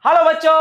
Hello बच्चों।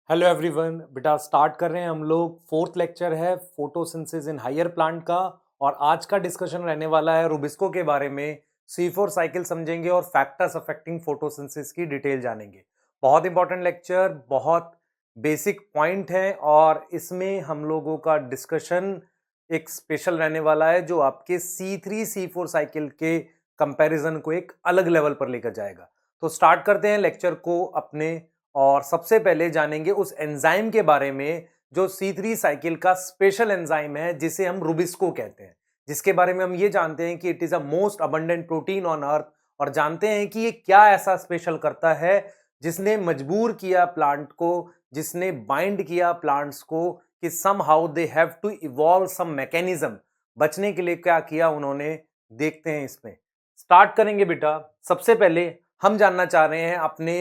Hello everyone. बेटा start कर रहे हैं हम लोग। फोर्थ लेक्चर है फोटोसिंथेसिस इन हायर प्लांट का, और आज का डिस्कशन रहने वाला है रुबिस्को के बारे में। C4 साइकिल समझेंगे और फैक्टर्स अफेक्टिंग फोटोसिंथेसिस की डिटेल जानेंगे। बहुत इंपॉर्टेंट लेक्चर, बहुत बेसिक पॉइंट है, और इसमें हम लोगों का डिस्कशन एक स्पेशल रहने वाला है जो आपके C3 C4 साइकिल के कंपैरिजन को एक अलग लेवल पर लेकर जाएगा। तो स्टार्ट करते हैं लेक्चर को अपने, और सबसे पहले जानेंगे उस एंजाइम के बारे में जो C3 साइकिल का स्पेशल एंजाइम है, जिसे हम रुबिस्को कहते हैं, जिसके बारे में हम ये जानते हैं कि it is a most abundant protein on earth, और जानते हैं कि ये क्या ऐसा स्पेशल करता है जिसने मजबूर किया प्लांट को, जिसने बाइंड किया प्लांट्स को कि somehow they have to evolve some mechanism. बचने के लिए क्या किया उन्होंने, देखते हैं इसमें। स्टार्ट करेंगे बेटा। सबसे पहले हम जानना चाह रहे हैं अपने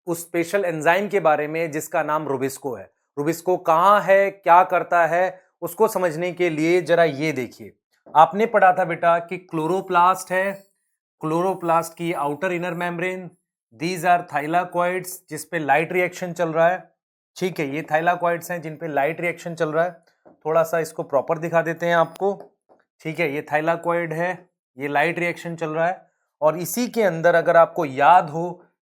उस स्पेशल एंजाइम के बारे में जिसका नाम रुबिस्को है। रुबिस्को कहाँ है, क्या करता है, उसको समझने के लिए जरा ये देखिए। आपने पढ़ा था बेटा कि क्लोरोप्लास्ट है, क्लोरोप्लास्ट की outer inner membrane, these are thylakoids जिसपे लाइट रिएक्शन चल रहा है। ठीक है, ये थाइलाकॉइड्स हैं जिन पे लाइट रिएक्शन चल रहा है। थोड़ा सा इसको प्रॉपर दिखा देते हैं आपको। ठीक है, ये थाइलाकॉइड है, ये लाइट रिएक्शन चल रहा है, और इसी के अंदर अगर आपको याद हो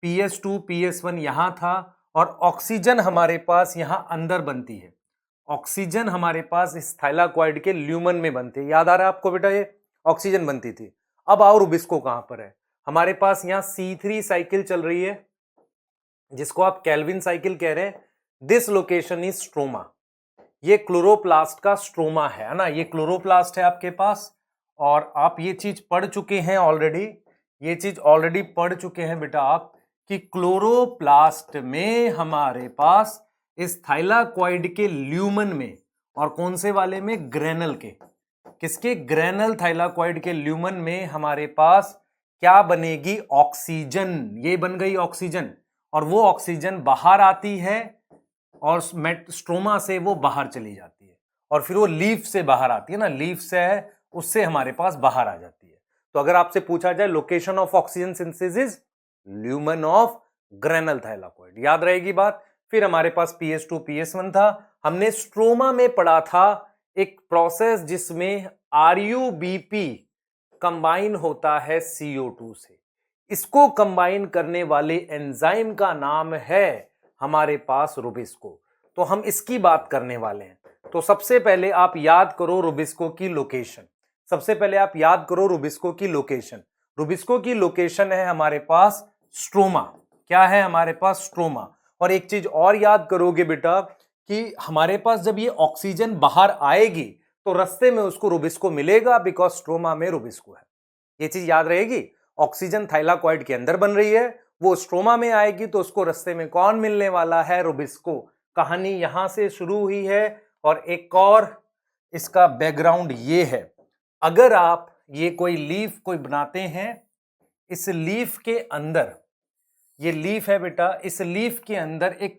PS2 PS1 यहां था, और ऑक्सीजन हमारे पास यहां अंदर बनती है। ऑक्सीजन हमारे पास इस थाइलाकॉइड के ल्यूमन में बनती है। याद आ रहा है आपको बेटा, ये ऑक्सीजन बनती थी। अब आओ रुबिस्को कहां पर है। हमारे पास यहां C3 साइकिल चल रही है, जिसको आप केल्विन साइकिल कह रहे हैं। This location is stroma. ये क्लोरोप्लास्ट का स्ट्रोमा है ना, ये क्लोरोप्लास्ट है आपके पास, और आप ये चीज पढ़ चुके हैं ऑलरेडी। ये चीज ऑलरेडी पढ़ चुके हैं बेटा आप, कि क्लोरोप्लास्ट में हमारे पास इस थाइलाकॉइड के ल्यूमन में, और कौन से वाले में, ग्रेनल के, किसके, ग्रेनल थाइलाकॉइड के ल्यूमन में हमारे पास क्या बनेगी, ऑक्सीजन। ये बन गई ऑक्सीजन, और वो ऑक्सीजन बाहर आती है, और स्ट्रोमा से वो बाहर चली जाती है, और फिर वो लीफ से बाहर आती है ना, लीफ से है, उससे हमारे पास बाहर आ जाती है। तो अगर आपसे पूछा जाए location of oxygen synthesis, lumen of granal thylakoid, याद रहेगी बात। फिर हमारे पास PS2 PS1 था। हमने स्ट्रोमा में पढ़ा था एक प्रोसेस जिसमें RUBP कंबाइन होता है CO2 से। इसको कंबाइन करने वाले एंजाइम का नाम है हमारे पास रुबिस्को। तो हम इसकी बात करने वाले हैं। तो सबसे पहले आप याद करो रुबिस्को की लोकेशन। सबसे पहले आप याद करो रुबिस्को की लोकेशन। रुबिस्को की लोकेशन है हमारे पास स्ट्रोमा। क्या है हमारे पास, स्ट्रोमा। और एक चीज और याद करोगे बेटा, कि हमारे पास जब ये ऑक्सीजन बाहर आएगी तो रास्ते में उसको रुबिस्को मिलेगा, बिकॉज स्ट्रोमा में रुबिस्को है। ये चीज याद रहेगी। ऑक्सीजन थाइलाकॉइड के अंदर बन रही है, वो स्ट्रोमा में आएगी तो उसको रास्ते में कौन मिलने वाला है, रुबिस्को। कहानी यहां से शुरू हुई है। और एक और इसका बैकग्राउंड ये है, अगर आप ये कोई लीफ कोई बनाते हैं, इस लीफ के अंदर, ये लीफ है बेटा, इस लीफ के अंदर एक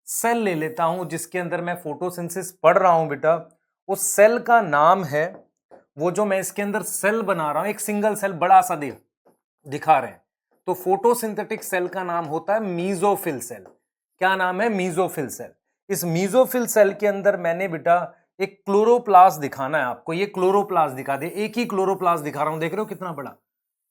सेल ले लेता हूं जिसके अंदर मैं फोटोसिंथेसिस पढ़ रहा हूं बेटा। उस सेल का नाम है, वो जो मैं इसके अंदर सेल बना रहा हूं, एक सिंगल सेल बड़ा सा दिखा रहे हैं, तो फोटोसिंथेटिक सेल का नाम होता है मीजोफिल सेल। क्या नाम है, मीजोफिल सेल। इस मीजोफिल सेल के अंदर मैंने बेटा एक क्लोरोप्लास्ट दिखाना है आपको। ये क्लोरोप्लास्ट दिखा दे, एक ही क्लोरोप्लास्ट दिखा रहा हूं, देख रहे हो कितना बड़ा,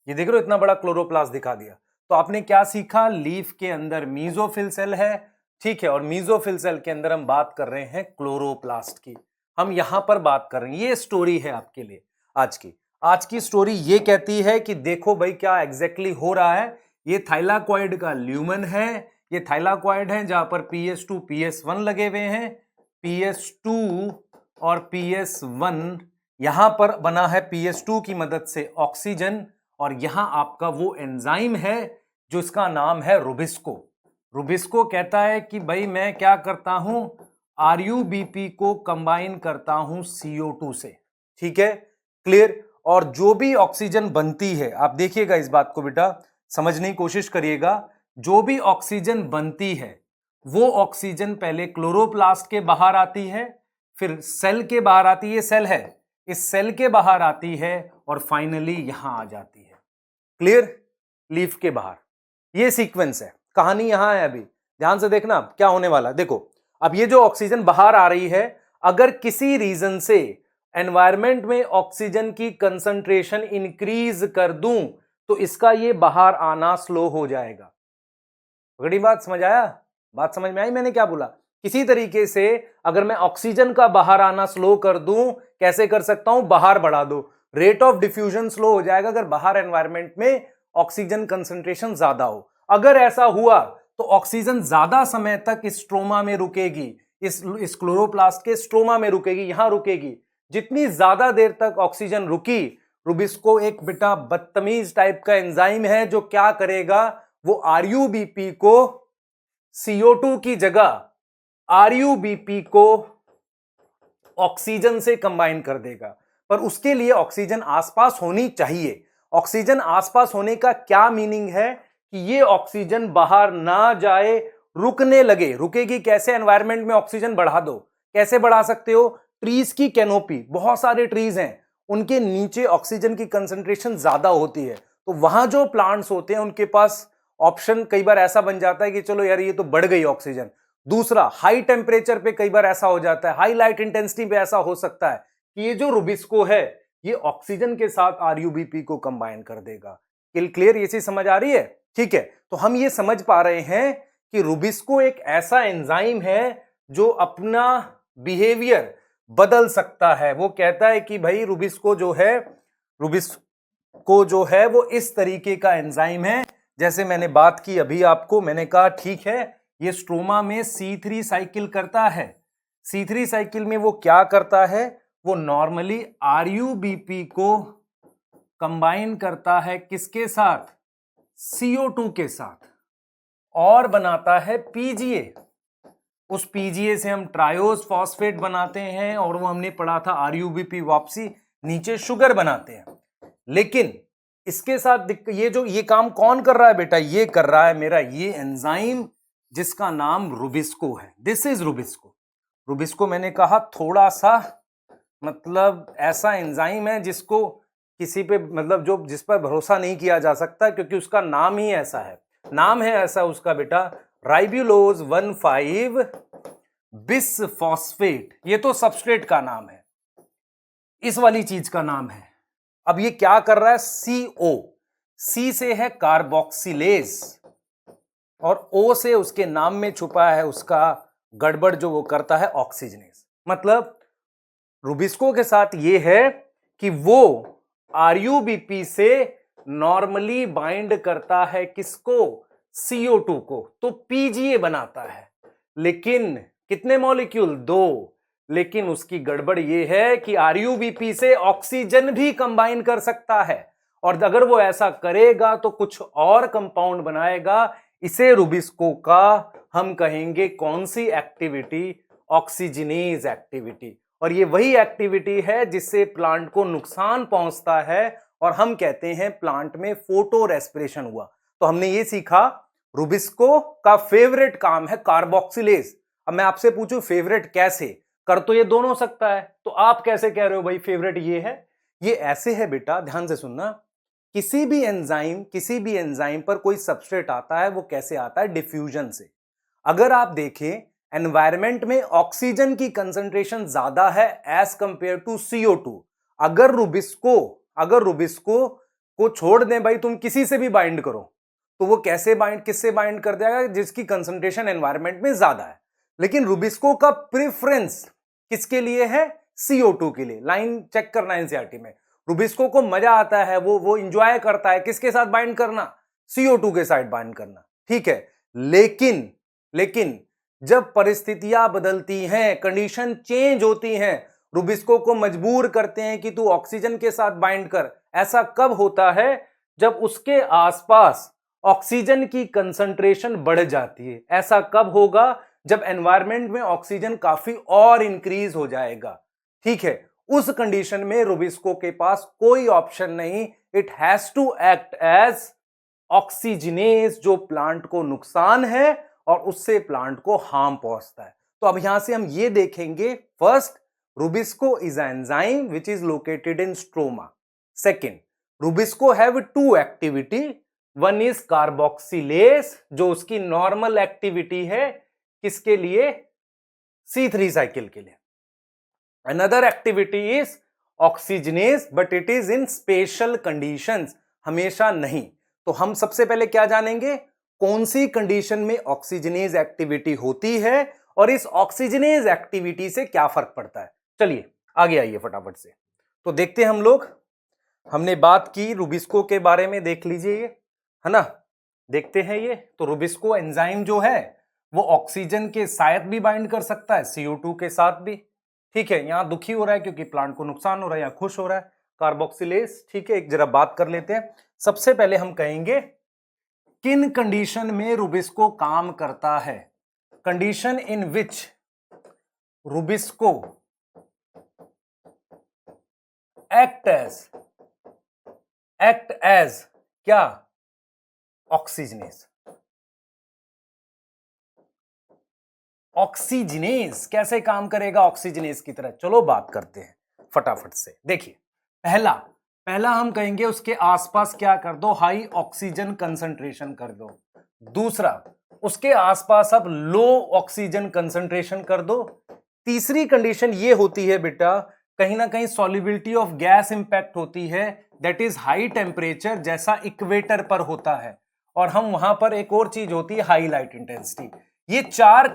ये देख रहे हो इतना बड़ा क्लोरोप्लास्ट दिखा दिया। तो आपने क्या सीखा, लीफ के अंदर मीजोफिल सेल है। ठीक है, और मीजोफिल सेल के अंदर हम बात कर रहे हैं क्लोरोप्लास्ट की। हम यहां पर बात कर रहे हैं, ये स्टोरी है आपके लिए आज की स्टोरी ये कहती है कि देखो भाई क्या एग्जैक्टली हो रहा है। ये थाइलाकॉइड का ल्यूमन है, ये थाइलाकॉइड है जहां पर PS2 PS1 लगे हुए हैं। PS2 और PS1, यहां पर बना है PS2 की मदद से ऑक्सीजन, और यहां आपका वो एंजाइम है जो इसका नाम है रुबिस्को। रुबिस्को कहता है कि भाई मैं क्या करता हूं, RUBP को कंबाइन करता हूं CO2 से। ठीक है, क्लियर। और जो भी ऑक्सीजन बनती है, आप देखिएगा इस बात को बेटा, समझने की कोशिश करिएगा। जो भी ऑक्सीजन बनती है वो ऑक्सीजन पहले क्लोरोप्लास्ट के बाहर आती है, फिर सेल के बाहर आती है, सेल है, इस सेल के बाहर आती है, और फाइनली यहां आ जाती है। क्लियर। लीफ के बाहर। ये सीक्वेंस है, कहानी यहां है। अभी ध्यान से देखना क्या होने वाला। देखो अब ये जो ऑक्सीजन बाहर आ रही है, अगर किसी रीजन से एनवायरमेंट में ऑक्सीजन की कंसंट्रेशन इंक्रीज कर दूं तो इसका ये बाहर आना स्लो हो जाएगा। बड़ी बात समझ आया? बात समझ में आई मैंने क्या बोला? किसी तरीके से अगर मैं ऑक्सीजन का बाहर आना स्लो कर दूं, कैसे कर सकता हूं? बाहर बढ़ा दो, रेट ऑफ डिफ्यूजन स्लो हो जाएगा अगर बाहर एनवायरमेंट में ऑक्सीजन कंसंट्रेशन ज्यादा हो। अगर ऐसा हुआ तो ऑक्सीजन ज्यादा समय तक इस स्ट्रोमा में रुकेगी, इस क्लोरोप्लास्ट के स्ट्रोमा में रुकेगी, यहां रुकेगी। जितनी ज्यादा देर तक ऑक्सीजन रुकी, रुबिस्को एक बेटा बदतमीज टाइप का एंजाइम है जो क्या करेगा, वो आरयूबीपी को CO2 की जगह आरयूबीपी को ऑक्सीजन से कंबाइन कर देगा। पर उसके लिए ऑक्सीजन आसपास होनी चाहिए। ऑक्सीजन आसपास होने का क्या मीनिंग है कि ये ऑक्सीजन बाहर ना जाए, रुकने लगे। रुकेगी कैसे? एनवायरनमेंट में ऑक्सीजन बढ़ा दो। कैसे बढ़ा सकते हो? ट्रीज की कैनोपी, बहुत सारे ट्रीज हैं, उनके नीचे ऑक्सीजन की कंसंट्रेशन ज्यादा होती है, तो वहां जो प्लांट्स होते हैं उनके पास ऑप्शन कई बार ऐसा बन जाता है कि चलो यार ये तो बढ़ गई ऑक्सीजन। दूसरा, हाई टेम्परेचर पे कई बार ऐसा हो जाता है, हाई लाइट इंटेंसिटी पे ऐसा हो सकता है कि ये जो रुबिस्को है ये ऑक्सीजन के साथ आरयूबीपी को कंबाइन कर देगा। क्लियर? ये चीज समझ आ रही है? ठीक है, तो हम ये समझ पा रहे हैं कि रुबिस्को एक ऐसा एंजाइम है जो अपना बिहेवियर बदल सकता है। वो कहता है कि भाई रुबिस्को जो है वो इस तरीके का एंजाइम है। जैसे मैंने बात की अभी आपको, मैंने कहा ठीक है ये स्ट्रोमा में C3 साइकिल करता है। C3 साइकिल में वो क्या करता है? वो नॉर्मली आरयूबीपी को कंबाइन करता है किसके साथ? CO2 के साथ, और बनाता है PGA। उस PGA से हम ट्रायोज फॉस्फेट बनाते हैं, और वो हमने पढ़ा था आरयूबीपी वापसी नीचे शुगर बनाते हैं। लेकिन इसके साथ ये काम कौन कर रहा है बेटा? ये कर रहा है मेरा ये एंजाइम जिसका नाम रुबिस्को है। This is Rubisco. रुबिस्को मैंने कहा थोड़ा सा मतलब ऐसा एंजाइम है जिसको किसी पे मतलब जो जिस पर भरोसा नहीं किया जा सकता, क्योंकि उसका नाम ही ऐसा है। नाम है ऐसा उसका बेटा, राइब्यूलोज 1,5 बिसफॉस्फेट। ये तो सबस्ट्रेट का नाम है, इस वाली चीज का नाम है। अब ये क्या कर रहा है? C से है कार्बोक्सिलेज, और O से उसके नाम में छुपा है उसका गड़बड़ जो वो करता है ऑक्सीजनेज। मतलब रुबिस्को के साथ ये है कि वो आरयूबीपी से नॉर्मली बाइंड करता है किसको? CO2 को, तो PGA बनाता है। लेकिन कितने मॉलिक्यूल? 2। लेकिन उसकी गड़बड़ ये है कि आरयूबीपी से ऑक्सीजन भी कंबाइन कर सकता है, और अगर वो ऐसा करेगा तो कुछ और कंपाउंड बनाएगा। इसे रुबिस्को का हम कहेंगे कौन सी एक्टिविटी? Oxygenase activity. और ये वही एक्टिविटी है जिससे प्लांट को नुकसान पहुंचता है, और हम कहते हैं प्लांट में फोटो रेस्पिरेशन हुआ। तो हमने ये सीखा रुबिस्को का फेवरेट काम है कार्बोक्सिलेज। अब मैं आपसे पूछूं फेवरेट कैसे? कर तो ये दोनों सकता है, तो आप कैसे कह रहे हो भाई फेवरेट ये है? ये ऐसे है बेटा, ध्यान से सुनना। किसी भी एंजाइम पर कोई सबस्ट्रेट आता है, वो कैसे आता है? डिफ्यूजन से। अगर आप देखें एनवायरमेंट में ऑक्सीजन की कंसंट्रेशन ज्यादा है एज कंपेयर टू CO2। अगर रुबिस्को को छोड़ दें भाई, तुम किसी से भी बाइंड करो, तो वो किससे बाइंड कर देगा? जिसकी कंसंट्रेशन एनवायरमेंट में ज्यादा है। लेकिन रुबिस्को का प्रेफरेंस किसके लिए है? CO2 के लिए। लाइन चेक करना एनसीईआरटी में। रुबिस्को को मजा आता है, वो इंजॉय करता है किसके साथ बाइंड करना? CO2 के साथ बाइंड करना। ठीक है, लेकिन जब परिस्थितियां बदलती हैं, कंडीशन चेंज होती हैं, रुबिस्को को मजबूर करते हैं कि तू ऑक्सीजन के साथ बाइंड कर। ऐसा कब होता है? जब उसके आसपास ऑक्सीजन की कंसंट्रेशन बढ़ जाती है। ऐसा कब होगा? जब एनवायरमेंट में ऑक्सीजन काफी और इंक्रीज हो जाएगा। ठीक है, उस कंडीशन में रुबिस्को के पास कोई ऑप्शन नहीं, it has to act as oxygenase, जो प्लांट को नुकसान है और उससे प्लांट को हार्म पहुंचता है। तो अब यहां से हम ये देखेंगे, first rubisco is an enzyme which is located in stroma. Second, rubisco have two activity, one is carboxylase, जो उसकी नॉर्मल एक्टिविटी है किसके लिए, C3 साइकिल के लिए। Another activity is oxygenase, but it is in special conditions, हमेशा नहीं। तो हम सबसे पहले क्या जानेंगे, कौन सी कंडीशन में ऑक्सीजनेज एक्टिविटी होती है और इस ऑक्सीजनेज एक्टिविटी से क्या फर्क पड़ता है। चलिए आगे आइए फटाफट से। तो देखते हैं हम लोग, हमने बात की रुबिस्को के बारे में, देख लीजिए ये है ना, देखते हैं ये। तो रुबिस्को एंजाइम जो है वो ऑक्सीजन के साथ भी बाइंड कर सकता है, CO2 के साथ भी। ठीक है, यहां दुखी हो रहा है क्योंकि प्लांट को नुकसान हो रहा है, यहां खुश हो रहा है, कार्बोक्सिलेज। ठीक है, एक जरा बात कर लेते हैं। सबसे पहले हम कहेंगे किन कंडीशन में रुबिस्को काम करता है। Condition in which rubisco act as क्या, ऑक्सीजनेज। ऑक्सीजनेज कैसे काम करेगा ऑक्सीजनेज की तरह, चलो बात करते हैं फटाफट से। देखिए पहला हम कहेंगे उसके आसपास क्या कर दो, हाई ऑक्सीजन कंसंट्रेशन कर दो। दूसरा, उसके आसपास अब लो ऑक्सीजन कंसंट्रेशन कर दो। तीसरी कंडीशन ये होती है बेटा, कहीं ना कहीं सॉल्युबिलिटी ऑफ गैस इंपैक्ट होती है, दैट इज हाई टेम्परेचर, जैसा इक्वेटर पर होता है। और हम वहां पर एक और चीज होती है, हाई लाइट इंटेंसिटी। ये चार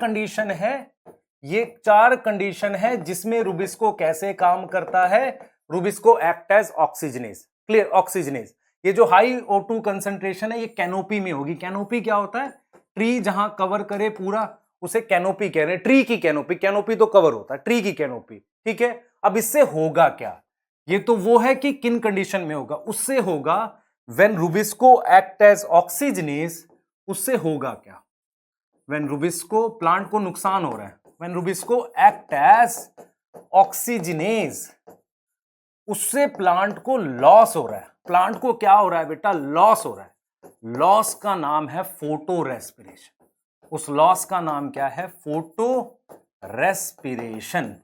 कंडीशन है जिसमें रुबिस्को कैसे काम करता है, rubisco act as oxygenase. Clear, oxygenase. ये जो हाई O2 कंसंट्रेशन है ये कैनोपी में होगी। कैनोपी क्या होता है, ट्री जहां कवर करे पूरा उसे कैनोपी कह रहे हैं, ट्री की कैनोपी। कैनोपी तो कवर होता है, ट्री की कैनोपी। ठीक है, अब इससे होगा क्या, ये तो वो है कि किन कंडीशन में होगा, उससे होगा when rubisco act as oxygenase. उससे होगा क्या, व्हेन रुबिस्को, प्लांट को नुकसान हो रहा है, when rubisco act as oxygenase, उससे प्लांट को लॉस हो रहा है। प्लांट को क्या हो रहा है बेटा, लॉस हो रहा है। लॉस का नाम है फोटो रेस्पिरेशन। उस लॉस का नाम क्या है, फोटो रेस्पिरेशन।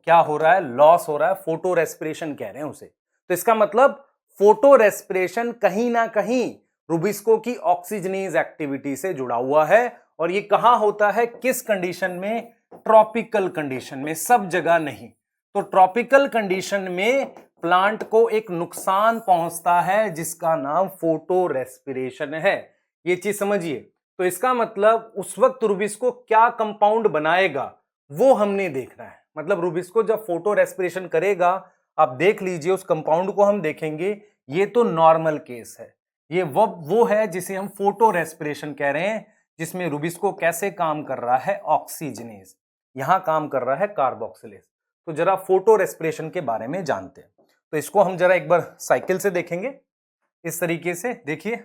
क्या हो रहा है, लॉस हो रहा है, फोटो रेस्पिरेशन कह रहे हैं उसे। तो इसका मतलब फोटो रेस्पिरेशन कहीं ना कहीं रुबिस्को की ऑक्सीजनेज एक्टिविटी से जुड़ा हुआ है। और ये कहां होता है, किस कंडीशन में, ट्रॉपिकल कंडीशन में, सब जगह नहीं। तो ट्रॉपिकल कंडीशन में प्लांट को एक नुकसान पहुंचता है जिसका नाम फोटो रेस्पिरेशन है। ये चीज समझिए। तो इसका मतलब उस वक्त रुबिस्को क्या कंपाउंड बनाएगा वो हमने देखना है। मतलब रुबिस्को जब फोटो रेस्पिरेशन करेगा, आप देख लीजिए उस कंपाउंड को हम देखेंगे। ये तो नॉर्मल केस है, ये वो है जिसे हम फोटो रेस्पिरेशन कह रहे हैं, जिसमें रुबिस्को कैसे काम कर रहा है, ऑक्सीजनेज। यहां काम कर रहा है कार्बोक्सिलेज। तो जरा फोटो रेस्पिरेशन के बारे में जानते हैं। तो इसको हम जरा एक बार साइकिल से देखेंगे। इस तरीके से देखिए,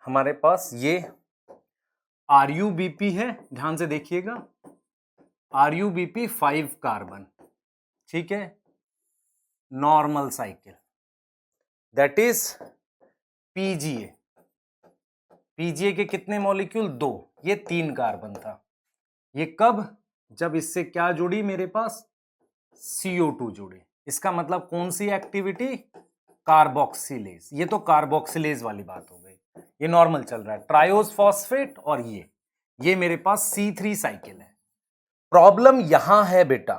हमारे पास ये RuBp है, ध्यान से देखिएगा, RuBp 5 कार्बन। ठीक है, normal cycle, that is PGA। PGA के कितने मॉलिक्यूल, 2। ये 3 कार्बन था। ये कब, जब इससे क्या जुड़ी मेरे पास, CO2 जुड़ी। इसका मतलब कौन सी एक्टिविटी, कार्बोक्सिलेज। ये तो कार्बोक्सिलेज वाली बात हो गई, ये नॉर्मल चल रहा है, ट्रायोज फॉस्फेट। और ये मेरे पास C3 साइकिल है। प्रॉब्लम यहां है बेटा,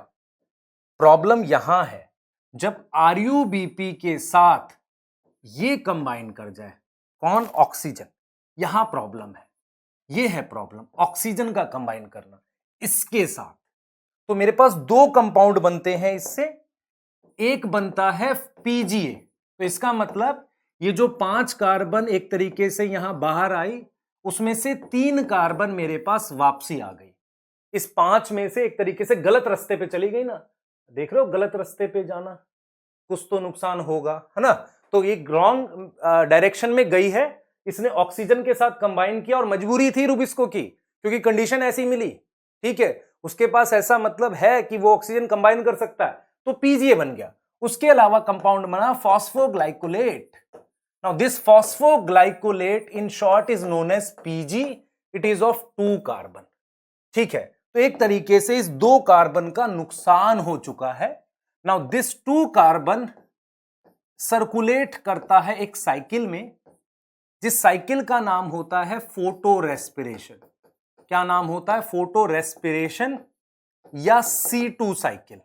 प्रॉब्लम यहां है जब RuBp के साथ ये कंबाइन कर जाए, कौन, ऑक्सीजन। यहां प्रॉब्लम है, ये है प्रॉब्लम, ऑक्सीजन का कंबाइन करना इसके साथ। तो मेरे पास 2 कंपाउंड बनते हैं इससे, एक बनता है PGA। तो इसका मतलब ये जो 5 कार्बन एक तरीके से यहां बाहर आई, उसमें से 3 कार्बन मेरे पास वापसी आ गई। इस 5 में से एक तरीके से गलत रास्ते पे चली गई ना, देख रहे हो, गलत रास्ते पे जाना, कुछ तो नुकसान होगा, है ना। तो ये रॉन्ग डायरेक्शन में गई है, इसने ऑक्सीजन के साथ कंबाइन किया और मजबूरी थी रुबिस्को की, क्योंकि कंडीशन ऐसी मिली। ठीक है, उसके पास ऐसा मतलब है कि वो ऑक्सीजन कंबाइन कर सकता है, तो PGA बन गया। उसके अलावा कंपाउंड बना phosphoglycolate. Now this phosphoglycolate in short is known as PG। It is of 2 carbon. ठीक है, तो एक तरीके से इस 2 कार्बन का नुकसान हो चुका है। नाउ दिस 2 कार्बन सर्कुलेट करता है एक साइकिल में, जिस साइकिल का नाम होता है फोटो रेस्पिरेशन। क्या नाम होता है? फोटो रेस्पिरेशन या C2 साइकिल।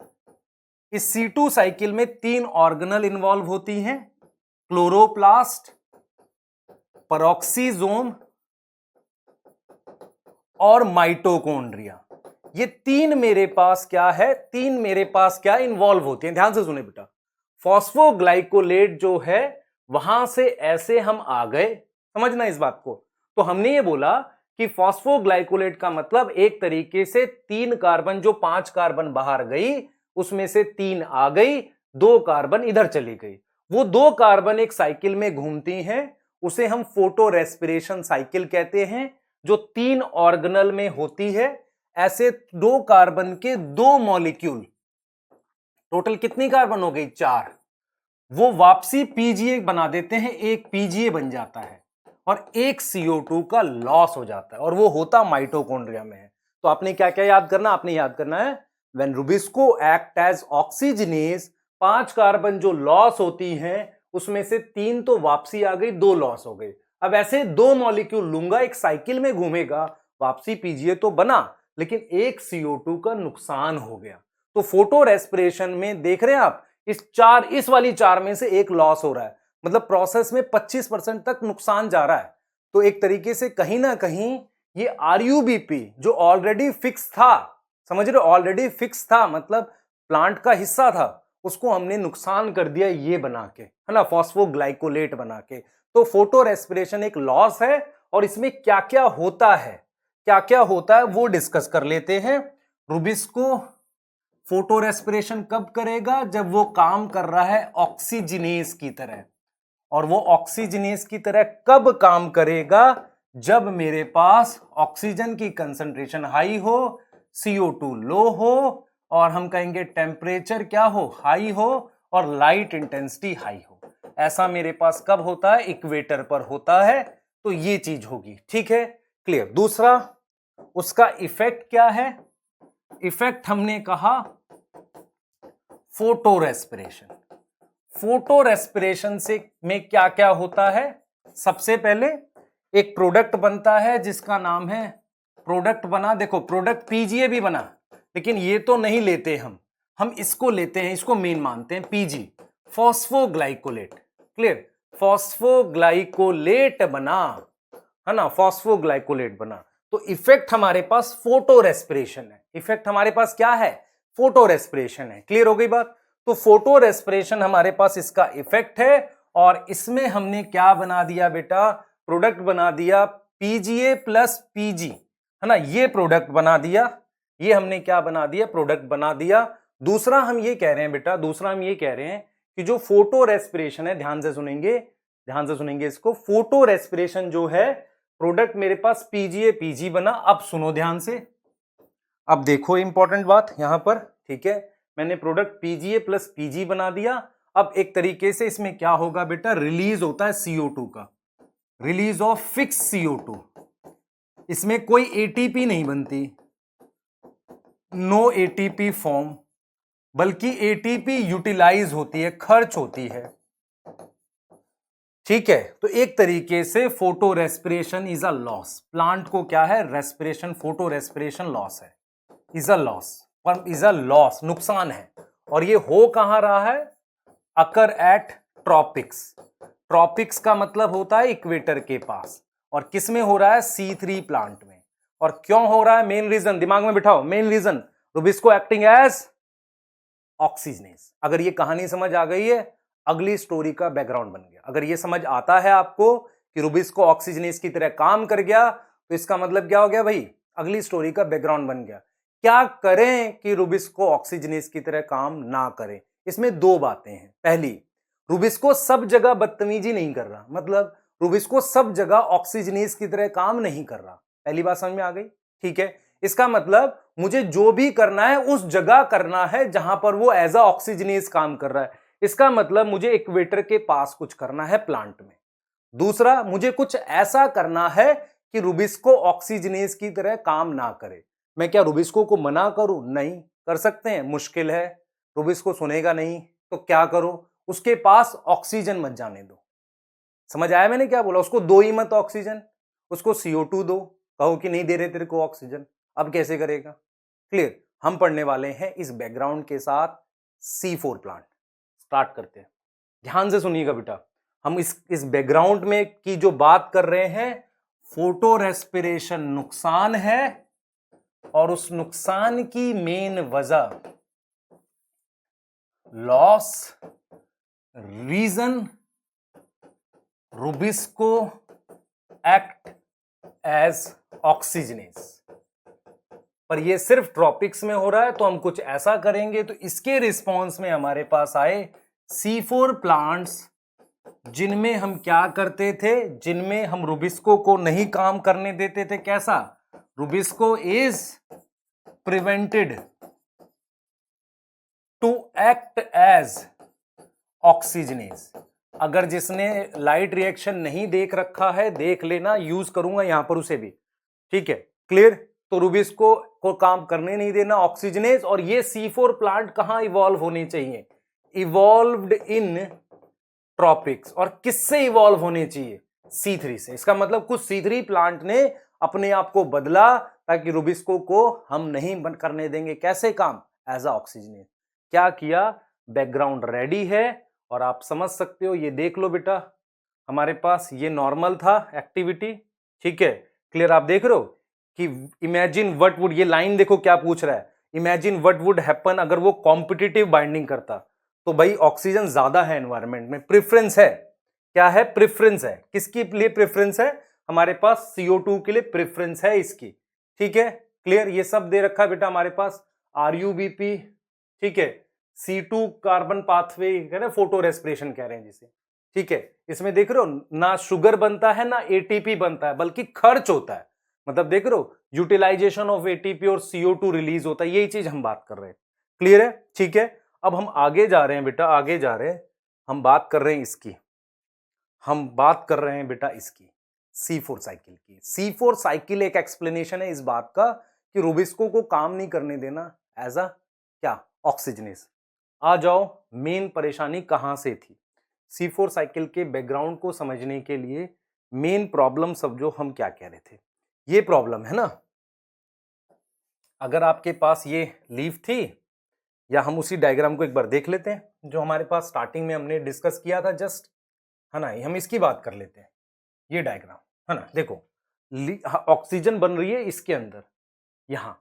इस C2 साइकिल में 3 ऑर्गेनल इन्वॉल्व होती हैं, क्लोरोप्लास्ट, पेरोक्सीसोम और माइटोकॉन्ड्रिया। ये तीन मेरे पास क्या है? तीन मेरे पास क्या इन्वॉल्व होती हैं? ध्यान से सुने बेटा। फॉस्फोग्लाइकोलेट जो है वहां से ऐसे हम आ गए, समझना इस बात को। तो हमने ये बोला कि फॉस्फोग्लाइकोलेट का मतलब एक तरीके से 3 कार्बन, जो 5 कार्बन बाहर गई उसमें से 3 आ गई, 2 कार्बन इधर चली गई। वो 2 कार्बन एक साइकिल में घूमती हैं, उसे हम फोटो रेस्पिरेशन साइकिल कहते हैं, जो 3 ऑर्गेनल में होती है। ऐसे 2 कार्बन के 2 मॉलिक्यूल, टोटल कितनी कार्बन हो गई? 4। वो वापसी पीजीए बना देते हैं, एक पीजीए बन जाता है और एक CO2 का लॉस हो जाता है, और वो होता माइटोकॉन्ड्रिया में है। तो आपने क्या क्या याद करना? आपने याद करना है when rubisco act as oxygenase, 5 carbon जो लॉस होती हैं उसमें से 3 तो वापसी आ गई, 2 लॉस हो गई। अब ऐसे 2 मॉलिक्यूल लूंगा, एक साइकिल में घूमेगा, वापसी पीजीए तो बना लेकिन एक CO2 का नुकसान हो गया। तो फोटो रेस्पिरेशन में देख रहे हैं आप, इस वाली 4 में से एक लॉस हो रहा है, मतलब प्रोसेस में 25% तक नुकसान जा रहा है। तो एक तरीके से कहीं ना कहीं ये RUBP जो ऑलरेडी फिक्स था, समझ रहे हो, ऑलरेडी फिक्स था, मतलब प्लांट का हिस्सा था, उसको हमने नुकसान कर दिया ये बना के, है ना, फॉस्फोग्लाइकोलेट बना के। तो फोटो रेस्पिरेशन एक लॉस है, और इसमें क्या क्या होता है, क्या क्या होता है वो डिस्कस कर लेते हैं। रुबिस्को फोटो रेस्पिरेशन कब करेगा? जब वो काम कर रहा है ऑक्सीजनेस की तरह। और वो ऑक्सीजनेस की तरह कब काम करेगा? जब मेरे पास ऑक्सीजन की कंसंट्रेशन हाई हो, CO2 लो हो, और हम कहेंगे टेम्परेचर क्या हो? हाई हो, और लाइट इंटेंसिटी हाई हो। ऐसा मेरे पास कब होता है? इक्वेटर पर होता है। तो ये चीज होगी, ठीक है, क्लियर। दूसरा, उसका इफेक्ट क्या है? इफेक्ट हमने कहा फोटो रेस्पिरेशन। फोटो रेस्पिरेशन से में क्या क्या होता है? सबसे पहले एक प्रोडक्ट बनता है जिसका नाम है, प्रोडक्ट बना, देखो प्रोडक्ट पीजीए भी बना, लेकिन ये तो नहीं लेते हम इसको लेते हैं, इसको मेन मानते हैं, पीजी, फॉस्फोग्लाइकोलेट। क्लियर? फॉस्फोग्लाइकोलेट बना, है ना, फॉस्फोग्लाइकोलेट बना। तो इफेक्ट हमारे पास फोटो रेस्पिरेशन है। इफेक्ट हमारे पास क्या है? फोटो रेस्पिरेशन है। क्लियर हो गई बात? तो फोटो रेस्पिरेशन हमारे पास इसका इफेक्ट है, और इसमें हमने क्या बना दिया बेटा? प्रोडक्ट बना दिया पीजीए प्लस पीजी, है ना, ये प्रोडक्ट बना दिया। ये हमने क्या बना दिया? प्रोडक्ट बना दिया। दूसरा हम ये कह रहे हैं बेटा, दूसरा हम ये कह रहे हैं कि जो फोटो रेस्पिरेशन है, ध्यान से सुनेंगे, ध्यान से सुनेंगे इसको, फोटो रेस्पिरेशन जो है, प्रोडक्ट मेरे पास पीजीए पीजी बना। अब सुनो ध्यान से, अब देखो इंपॉर्टेंट बात यहां पर, ठीक है, मैंने प्रोडक्ट पीजीए प्लस पीजी बना दिया। अब एक तरीके से इसमें क्या होगा बेटा? रिलीज होता है CO2 का, रिलीज ऑफ फिक्स CO2। इसमें कोई ATP नहीं बनती, नो ATP फॉर्म, बल्कि ATP यूटिलाइज होती है, खर्च होती है, ठीक है। तो एक तरीके से photo respiration is a loss. Plant को क्या है? रेस्पिरेशन, फोटो रेस्पिरेशन लॉस है, इज अ लॉस, पर इज अ लॉस, नुकसान है। और ये हो कहां रहा है? Occur at tropics. ट्रॉपिक्स का मतलब होता है इक्वेटर के पास, और किस में हो रहा है? C3 प्लांट में। और क्यों हो रहा है? मेन रीजन दिमाग में बिठाओ, main reason, rubisco acting as oxygenase. अगर ये कहानी समझ आ गई है, अगली स्टोरी का बैकग्राउंड बन गया। अगर ये समझ आता है आपको कि रुबिस्को ऑक्सीजनेस की तरह काम कर गया, तो इसका मतलब क्या हो गया भाई? अगली स्टोरी का बैकग्राउंड बन गया। क्या करें कि रुबिस्को ऑक्सीजनेस की तरह काम ना करें? इसमें 2 बातें हैं। पहली, रुबिस्को सब जगह बदतमीजी नहीं कर रहा, मतलब रुबिस्को सब जगह ऑक्सीजनेस की तरह काम नहीं कर रहा। पहली बात समझ में आ गई, ठीक है। इसका मतलब मुझे जो भी करना है उस जगह करना है जहां पर वो एज अ ऑक्सीजनेस काम कर रहा है। इसका मतलब मुझे इक्वेटर के पास कुछ करना है प्लांट में। दूसरा, मुझे कुछ ऐसा करना है कि रुबिस्को ऑक्सीजनेस की तरह काम ना करे। मैं क्या रुबिस्को को मना करूं? नहीं कर सकते हैं, मुश्किल है, रुबिस्को सुनेगा नहीं, तो क्या करो? उसके पास ऑक्सीजन मत जाने दो। समझ आया मैंने क्या बोला? उसको दो ही मत ऑक्सीजन, उसको CO2 दो, कहो कि नहीं दे रहे तेरे को ऑक्सीजन, अब कैसे करेगा? क्लियर? हम पढ़ने वाले हैं इस बैकग्राउंड के साथ C4 प्लांट। स्टार्ट करते हैं, ध्यान से सुनिएगा बेटा। हम इस बैकग्राउंड में की जो बात कर रहे हैं, फोटो रेस्पिरेशन नुकसान है और उस नुकसान की मेन वजह, loss, reason, rubisco act as oxygenase. पर ये सिर्फ ट्रॉपिक्स में हो रहा है, तो हम कुछ ऐसा करेंगे तो इसके रिस्पॉन्स में हमारे पास आए C4 प्लांट्स, जिनमें हम क्या करते थे, जिनमें हम रुबिस्को को नहीं काम करने देते थे। कैसा? Rubisco is prevented to act as oxygenase. अगर जिसने लाइट रिएक्शन नहीं देख रखा है, देख लेना, यूज करूंगा यहां पर उसे भी, ठीक है? क्लियर? तो रुबिस्को को काम करने नहीं देना, ऑक्सीजनेस। और ये C4 प्लांट कहां इवॉल्व होने चाहिए? इवॉल्व्ड इन ट्रॉपिक्स। और किससे इवॉल्व होने चाहिए? C3 से। इसका मतलब कुछ C3 प्लांट ने अपने आप को बदला ताकि रुबिस्को को हम नहीं बंद करने देंगे। कैसे काम? As a oxygenase. क्या किया? बैकग्राउंड रेडी है और आप समझ सकते हो, ये देख लो बेटा, हमारे पास ये नॉर्मल था एक्टिविटी, ठीक है? क्लियर? आप देख रहे हो कि इमेजिन व्हाट वुड, ये लाइन देखो क्या पूछ रहा है, इमेजिन व्हाट वुड हैपन अगर वो कॉम्पिटिटिव बाइंडिंग करता। तो भाई ऑक्सीजन ज्यादा है एनवायरमेंट में, प्रेफरेंस है। क्या है? प्रेफरेंस है। किसके लिए प्रेफरेंस है? हमारे पास CO2 के लिए प्रेफरेंस है इसकी, ठीक है? क्लियर? ये सब दे रखा है बेटा हमारे पास, RUBP, ठीक है? C2 कार्बन पाथवे है ना, फोटो रेस्पिरेशन कह रहे हैं जिसे, ठीक है? इसमें देख रहे हो ना शुगर बनता है ना ATP बनता है, बल्कि खर्च होता है। मतलब देख रहे हो, यूटिलाइजेशन ऑफ ATP और CO2 रिलीज होता है, यही चीज हम बात कर रहे हैं। क्लियर है? ठीक है? अब हम आगे जा रहे हैं बेटा, आगे जा रहे हैं, हम बात कर रहे हैं इसकी, हम बात कर रहे हैं बेटा इसकी C4 साइकिल की। C4 साइकिल एक एक्सप्लेनेशन है इस बात का कि रुबिस्को को काम नहीं करने देना एज अ क्या? ऑक्सीजनेस। आ जाओ, मेन परेशानी कहां से थी? C4 साइकिल के बैकग्राउंड को समझने के लिए मेन प्रॉब्लम सब जो हम क्या कह रहे थे, ये प्रॉब्लम है ना। अगर आपके पास ये लीफ थी, या हम उसी डायग्राम को एक बार देख लेते हैं जो हमारे पास स्टार्टिंग में हमने डिस्कस किया था जस्ट, है ना? हम इसकी बात कर लेते हैं, ये डायग्राम है ना। देखो, ऑक्सीजन बन रही है इसके अंदर यहां,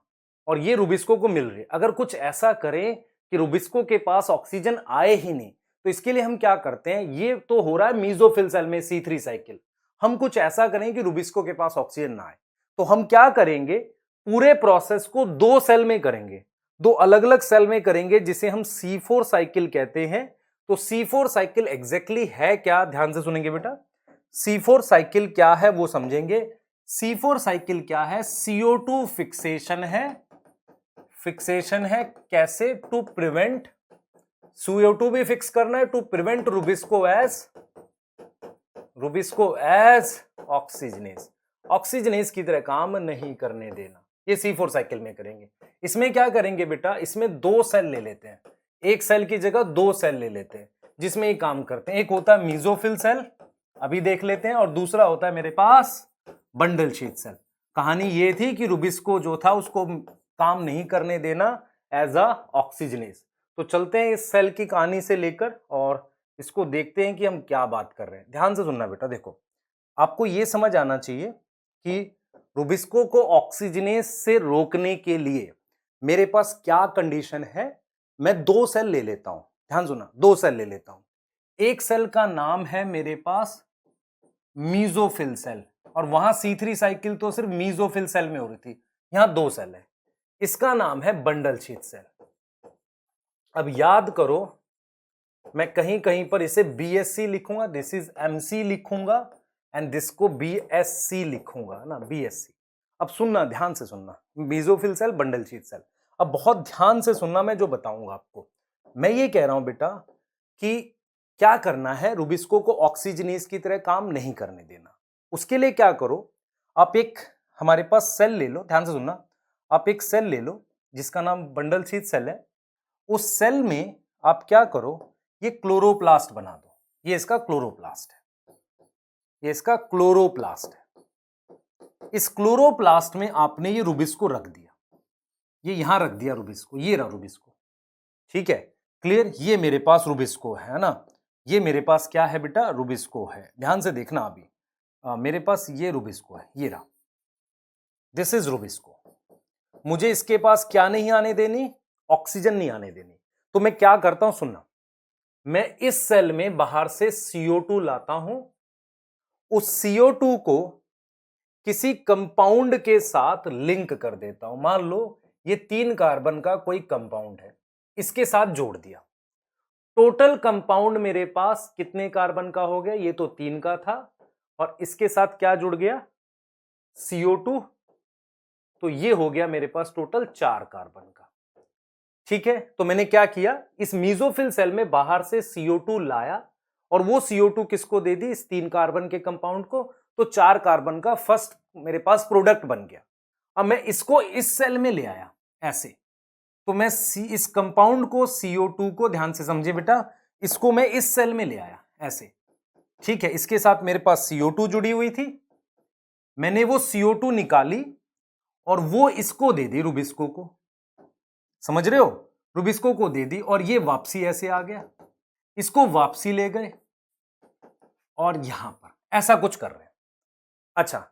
और ये रुबिस्को को मिल रही है। अगर कुछ ऐसा करें कि रुबिस्को के पास ऑक्सीजन आए ही नहीं, तो इसके लिए हम क्या करते हैं? ये तो हो रहा है मीजोफिल सेल में C3 साइकिल। हम कुछ ऐसा करें कि रुबिस्को के पास ऑक्सीजन ना आए, तो हम क्या करेंगे? पूरे प्रोसेस को दो सेल में करेंगे, दो अलग अलग सेल में करेंगे, जिसे हम C4 साइकिल कहते हैं। तो C4 साइकिल एग्जैक्टली है क्या? ध्यान से सुनेंगे बेटा। C4 साइकिल क्या है वो समझेंगे। C4 साइकिल क्या है? CO2 फिक्सेशन है, फिक्सेशन है कैसे? टू प्रिवेंट, CO2 भी फिक्स करना है, to prevent rubisco as oxygenase. Oxygenase की तरह काम नहीं करने देना, ये C4 साइकिल में करेंगे। इसमें क्या करेंगे बेटा? इसमें दो सेल ले लेते हैं, एक सेल की जगह दो सेल ले लेते हैं, जिसमें ये काम करते हैं। एक होता है मीजोफिल सेल, अभी देख लेते हैं, और दूसरा होता है मेरे पास बंडल शीथ सेल। कहानी ये थी कि रुबिस्को जो था उसको काम नहीं करने देना एज अ ऑक्सीजनेस। तो चलते हैं इस सेल की कहानी से लेकर और इसको देखते हैं कि हम क्या बात कर रहे हैं। ध्यान से सुनना बेटा। देखो, आपको यह समझ आना चाहिए कि रुबिस्को को ऑक्सीजनेस से रोकने के लिए मेरे पास क्या कंडीशन है। मैं दो सेल ले लेता हूं, ध्यान सुना, दो सेल ले लेता हूं। एक सेल का नाम है मेरे पास मीजोफिल सेल, और वहां C3 साइकिल तो सिर्फ मीजोफिल सेल में हो रही थी। यहां दो सेल है, इसका नाम है बंडल शीथ सेल। अब याद करो, मैं कहीं कहीं पर इसे BSC लिखूंगा, दिस इज MC लिखूंगा, एंड दिस को BSC लिखूंगा ना, BSC। अब सुनना, ध्यान से सुनना, mesophyll cell, bundle sheath cell. अब बहुत ध्यान से सुनना मैं जो बताऊंगा आपको। मैं ये कह रहा हूं बेटा कि क्या करना है, रुबिस्को को ऑक्सीजनेस की तरह काम नहीं करने देना। उसके लिए क्या करो, आप एक हमारे पास सेल ले लो, ध्यान से सुनना, आप एक सेल ले लो जिसका नाम बंडल शीथ सेल है। उस सेल में आप क्या करो, ये क्लोरोप्लास्ट बना दो, ये इसका क्लोरोप्लास्ट है। ये इसका क्लोरोप्लास्ट है। इस क्लोरोप्लास्ट में आपने ये रुबिस्को रख दिया, ये यहां रख दिया रुबिस्को, ये रहा रुबिस्को, ठीक है, क्लियर। ये मेरे पास रुबिस्को है ना, ये मेरे पास क्या है बेटा, रुबिस्को है। ध्यान से देखना अभी, मेरे पास ये रुबिस्को है, ये रहा, दिस इज रुबिस्को। मुझे इसके पास क्या नहीं आने देनी, ऑक्सीजन नहीं आने देनी। तो मैं क्या करता हूं, सुनना, मैं इस सेल में बाहर से CO2 लाता हूं, उस CO2 को किसी कंपाउंड के साथ लिंक कर देता हूं। मान लो ये 3 कार्बन का कोई कंपाउंड है, इसके साथ जोड़ दिया। टोटल कंपाउंड मेरे पास कितने कार्बन का हो गया, ये तो 3 का था, और इसके साथ क्या जुड़ गया, CO2, तो ये हो गया मेरे पास टोटल 4 कार्बन का। ठीक है, तो मैंने क्या किया, इस मीजोफिल सेल में बाहर से CO2 लाया, और वो CO2 किसको दे दी, इस 3 कार्बन के कंपाउंड को, तो 4 कार्बन का फर्स्ट मेरे पास प्रोडक्ट बन गया। अब मैं इसको इस सेल में ले आया ऐसे, तो मैं इस कंपाउंड को CO2 को, ध्यान से समझे बेटा, इसको मैं इस सेल में ले आया ऐसे, ठीक है। इसके साथ मेरे पास CO2 जुड़ी हुई थी, मैंने वो CO2 निकाली और वो इसको दे दी, रुबिस्को को, समझ रहे हो, रुबिस्को को दे दी, और ये वापसी ऐसे आ गया, इसको वापसी ले गए और यहां पर ऐसा कुछ कर रहे हैं। अच्छा,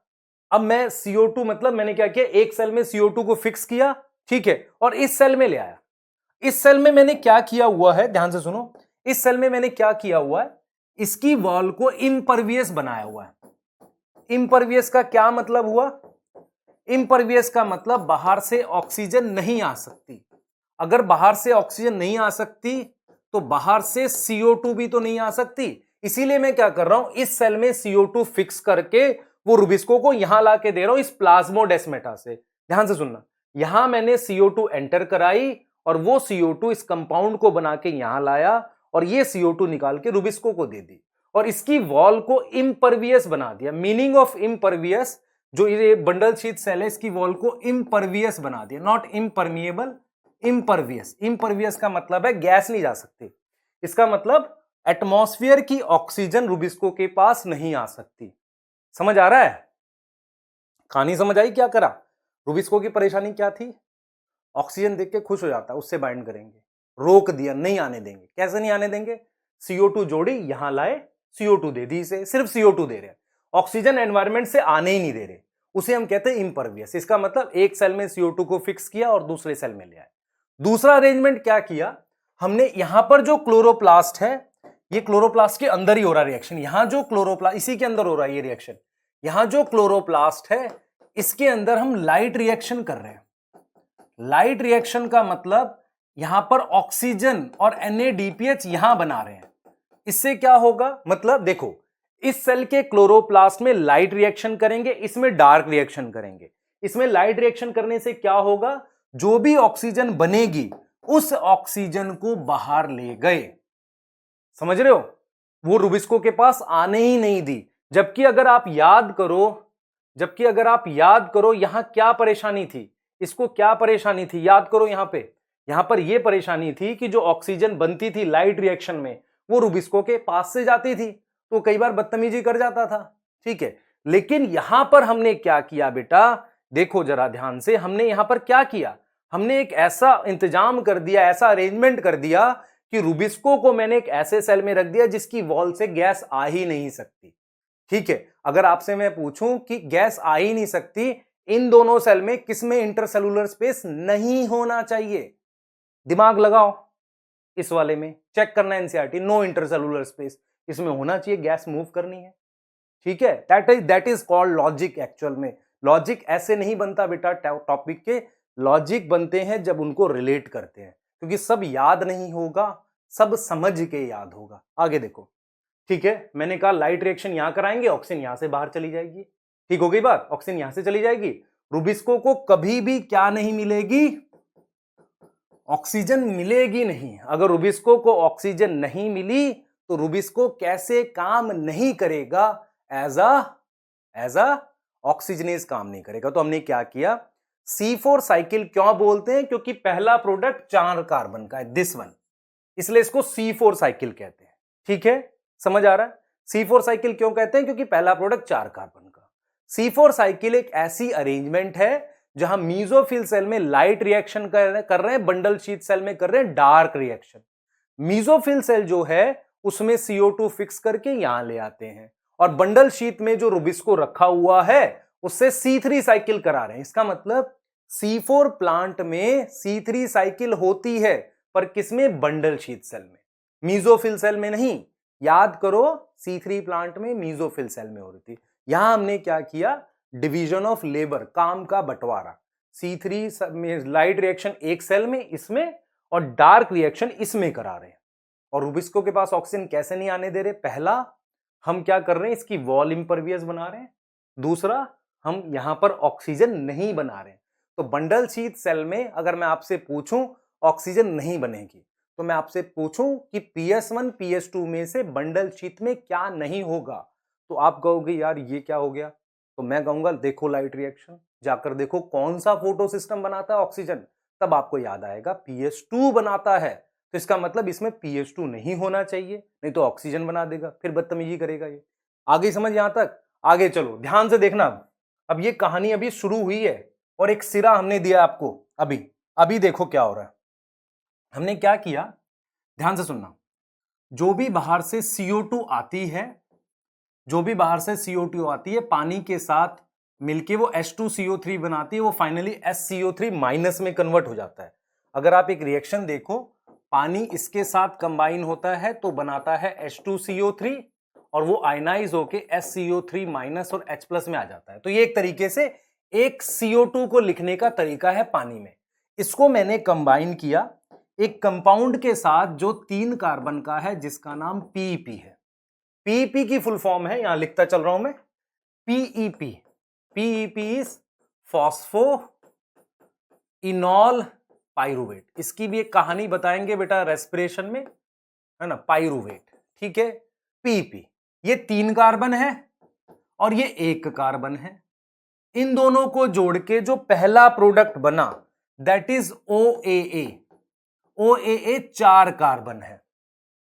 अब मैं CO2 मतलब मैंने क्या किया, एक सेल में CO2 को फिक्स किया, ठीक है, और इस सेल में ले आया। इस सेल में मैंने क्या किया हुआ है, ध्यान से सुनो, इस सेल में मैंने क्या किया हुआ है, इसकी वॉल को इम्परवियस बनाया हुआ है। इम्परवियस का क्या मतलब हुआ, इम्परवियस का मतलब बाहर से ऑक्सीजन नहीं आ सकती। अगर बाहर से ऑक्सीजन नहीं आ सकती तो बाहर से CO2 भी तो नहीं आ सकती। इसीलिए मैं क्या कर रहा हूं, इस सेल में CO2 फिक्स करके वो रुबिस्को को यहां ला के दे रहा हूं, इस प्लाज्मोडेस्माटा से। ध्यान से सुनना, यहां मैंने CO2 एंटर कराई और वो CO2 इस कंपाउंड को बना के यहां लाया, और ये CO2 निकाल के रुबिस्को को दे दी, और इसकी वॉल को इम्परवियस बना दिया। मीनिंग ऑफ इम्परवियस, जो ये बंडल शीथ सेल है, इसकी वॉल को इम्परवियस बना दिया, नॉट इम्परमिएबल, इम्परवियस। इम्परवियस का मतलब है गैस नहीं जा सकती, इसका मतलब एटमॉस्फेयर की ऑक्सीजन रुबिस्को के पास नहीं आ सकती। समझ आ रहा है, कहानी समझ आई, क्या करा, रुबिस्को की परेशानी क्या थी, ऑक्सीजन देख के खुश हो जाता, उससे बाइंड करेंगे, रोक दिया, नहीं आने देंगे। कैसे नहीं आने देंगे, CO2 जोड़ी, यहां लाए, CO2 दे दी, इसे सिर्फ CO2 दे रहे हैं, ऑक्सीजन एनवायरमेंट से आने ही नहीं दे रहे, उसे हम कहते हैं इम्परवियस। इसका मतलब एक सेल में CO2 को फिक्स किया और दूसरे सेल में ले आए। दूसरा अरेंजमेंट क्या किया हमने, यहां पर जो क्लोरोप्लास्ट है, ये क्लोरोप्लास्ट के अंदर ही हो रहा रिएक्शन, यहां जो क्लोरोप्लास्ट, इसी के अंदर हो रहा है ये रिएक्शन, यहां जो क्लोरोप्लास्ट है इसके अंदर हम लाइट रिएक्शन कर रहे हैं। लाइट रिएक्शन का मतलब यहां पर ऑक्सीजन और NADPH यहां बना रहे हैं। इससे क्या होगा, मतलब देखो, इस सेल के क्लोरोप्लास्ट में लाइट रिएक्शन करेंगे, इसमें डार्क रिएक्शन करेंगे। इसमें लाइट रिएक्शन करने से क्या होगा, जो भी ऑक्सीजन बनेगी उस ऑक्सीजन को बाहर ले गए, समझ रहे हो, वो रुबिस्को के पास आने ही नहीं दी। जबकि अगर आप याद करो यहां क्या परेशानी थी, इसको क्या परेशानी थी, याद करो, यहां पर यह परेशानी थी कि जो ऑक्सीजन बनती थी लाइट रिएक्शन में वो रुबिस्को के पास से जाती थी, तो कई बार बदतमीजी कर जाता था, ठीक है। लेकिन यहां पर हमने क्या किया बेटा, देखो जरा ध्यान से, हमने यहां पर क्या किया, हमने एक ऐसा इंतजाम कर दिया, ऐसा अरेंजमेंट कर दिया कि रुबिस्को को मैंने एक ऐसे सेल में रख दिया जिसकी वॉल से गैस आ ही नहीं सकती, ठीक है। अगर आपसे मैं पूछूं कि गैस आ ही नहीं सकती, इन दोनों सेल में किसमें इंटरसेलुलर स्पेस नहीं होना चाहिए, दिमाग लगाओ, इस वाले में चेक करना NCERT, नो इंटरसेलुलर स्पेस, इसमें होना चाहिए, गैस मूव करनी है, ठीक है। That is called logic. Actual में लॉजिक ऐसे नहीं बनता बेटा, टॉपिक के लॉजिक बनते हैं जब उनको रिलेट करते हैं, क्योंकि सब याद नहीं होगा, सब समझ के याद होगा। आगे देखो, ठीक है, मैंने कहा लाइट रिएक्शन यहां कराएंगे, ऑक्सीजन यहां से बाहर चली जाएगी, ठीक हो गई बात, ऑक्सीजन यहां से चली जाएगी, रुबिस्को को कभी भी क्या नहीं मिलेगी, ऑक्सीजन मिलेगी नहीं। अगर रुबिस्को को ऑक्सीजन नहीं मिली तो रुबिस्को कैसे काम नहीं करेगा, एज अ ऑक्सीजनेज काम नहीं करेगा। तो हमने क्या किया, C4 साइकिल क्यों बोलते हैं, क्योंकि पहला प्रोडक्ट 4 कार्बन का है, दिस वन, इसलिए इसको C4 साइकिल कहते हैं, ठीक है, समझ आ रहा है। C4 साइकिल क्यों कहते हैं? क्योंकि पहला प्रोडक्ट 4 कार्बन का। C4 साइकिल एक ऐसी अरेंजमेंट है जहां मीजोफिल सेल में लाइट रिएक्शन कर रहे हैं, बंडल शीथ सेल में कर रहे हैं डार्क रिएक्शन। मीजोफिल सेल जो है उसमें CO2 फिक्स करके यहां ले आते हैं और बंडल शीथ में जो रुबिस्को रखा हुआ है उससे C3 साइकिल करा रहे हैं। इसका मतलब C4 प्लांट में C3 साइकिल होती है, पर किसमें? बंडल शीथ सेल में, मीजोफिल सेल में नहीं। याद करो, C3 प्लांट में मीजोफिल सेल में हो रही थी। यहां हमने क्या किया? डिवीजन ऑफ लेबर, काम का बंटवारा। C3 में लाइट रिएक्शन एक सेल में इसमें और डार्क रिएक्शन इसमें करा रहे हैं। और रुबिस्को के पास ऑक्सीजन कैसे नहीं आने दे रहे? पहला, हम क्या कर रहे हैं? इसकी वॉल इंपरवियस बना रहे हैं। दूसरा, हम यहां पर ऑक्सीजन नहीं बना रहे हैं। तो बंडल शीथ सेल में अगर मैं आपसे पूछूं ऑक्सीजन नहीं बनेगी, तो मैं आपसे पूछूं कि PS1 PS2 में से बंडल शीथ में क्या नहीं होगा, तो आप कहोगे यार ये क्या हो गया? तो मैं कहूंगा देखो लाइट रिएक्शन, जाकर देखो कौन सा फोटो सिस्टम बनाता है ऑक्सीजन, तब आपको याद आएगा PS2 बनाता है। तो इसका मतलब इसमें PS2 नहीं होना चाहिए, नहीं तो ऑक्सीजन बना देगा, फिर बदतमीजी करेगा ये। आगे समझ यहां तक? आगे चलो, ध्यान से देखना। अब ये कहानी अभी शुरू हुई है और एक सिरा हमने दिया आपको अभी। अभी देखो क्या हो रहा है। हमने क्या किया, ध्यान से सुनना। जो भी बाहर से CO2 आती है, जो भी बाहर से CO2 आती है, पानी के साथ मिलके वो H2CO3 बनाती है, वो फाइनली SCO3 माइनस में कन्वर्ट हो जाता है। अगर आप एक रिएक्शन देखो, पानी इसके साथ कंबाइन होता है तो बनाता है H2CO3 और वो आयनाइज होके SCO3 माइनस और H प्लस में आ जाता है। तो ये एक तरीके से एक CO2 को लिखने का तरीका है पानी में। इसको मैंने कंबाइन किया एक कंपाउंड के साथ जो 3 कार्बन का है, जिसका नाम PEP है। PEP की फुल फॉर्म है, यहां लिखता चल रहा हूं मैं, PEP। PEP is phospho इनॉल pyruvate. इसकी भी एक कहानी बताएंगे बेटा रेस्पिरेशन में, है ना, पाइरुवेट। ठीक है, PEP ये 3 कार्बन है और ये 1 कार्बन है। इन दोनों को जोड़ के जो पहला प्रोडक्ट बना that is OAA। OAA 4 carbon है।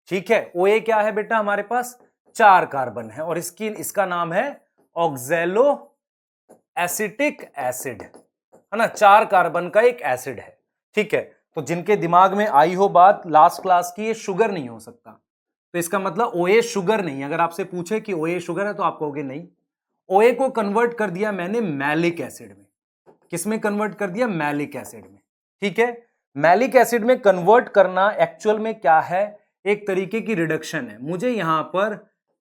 ठीक है, OA क्या है बेटा? हमारे पास 4 कार्बन है और इसका नाम है ऑक्सैलो एसिटिक एसिड, है ना, 4 कार्बन का एक एसिड है। ठीक है, तो जिनके दिमाग में आई हो बात लास्ट क्लास की, ये शुगर नहीं हो सकता, तो इसका मतलब OA शुगर नहीं। अगर आपसे पूछे कि OA शुगर है तो आप कहोगे नहीं। OA को कन्वर्ट कर दिया मैंने मैलिक एसिड में। किसमें कन्वर्ट कर दिया? मैलिक एसिड में। ठीक है, मैलिक एसिड में कन्वर्ट करना एक्चुअल में क्या है? एक तरीके की रिडक्शन है। मुझे यहां पर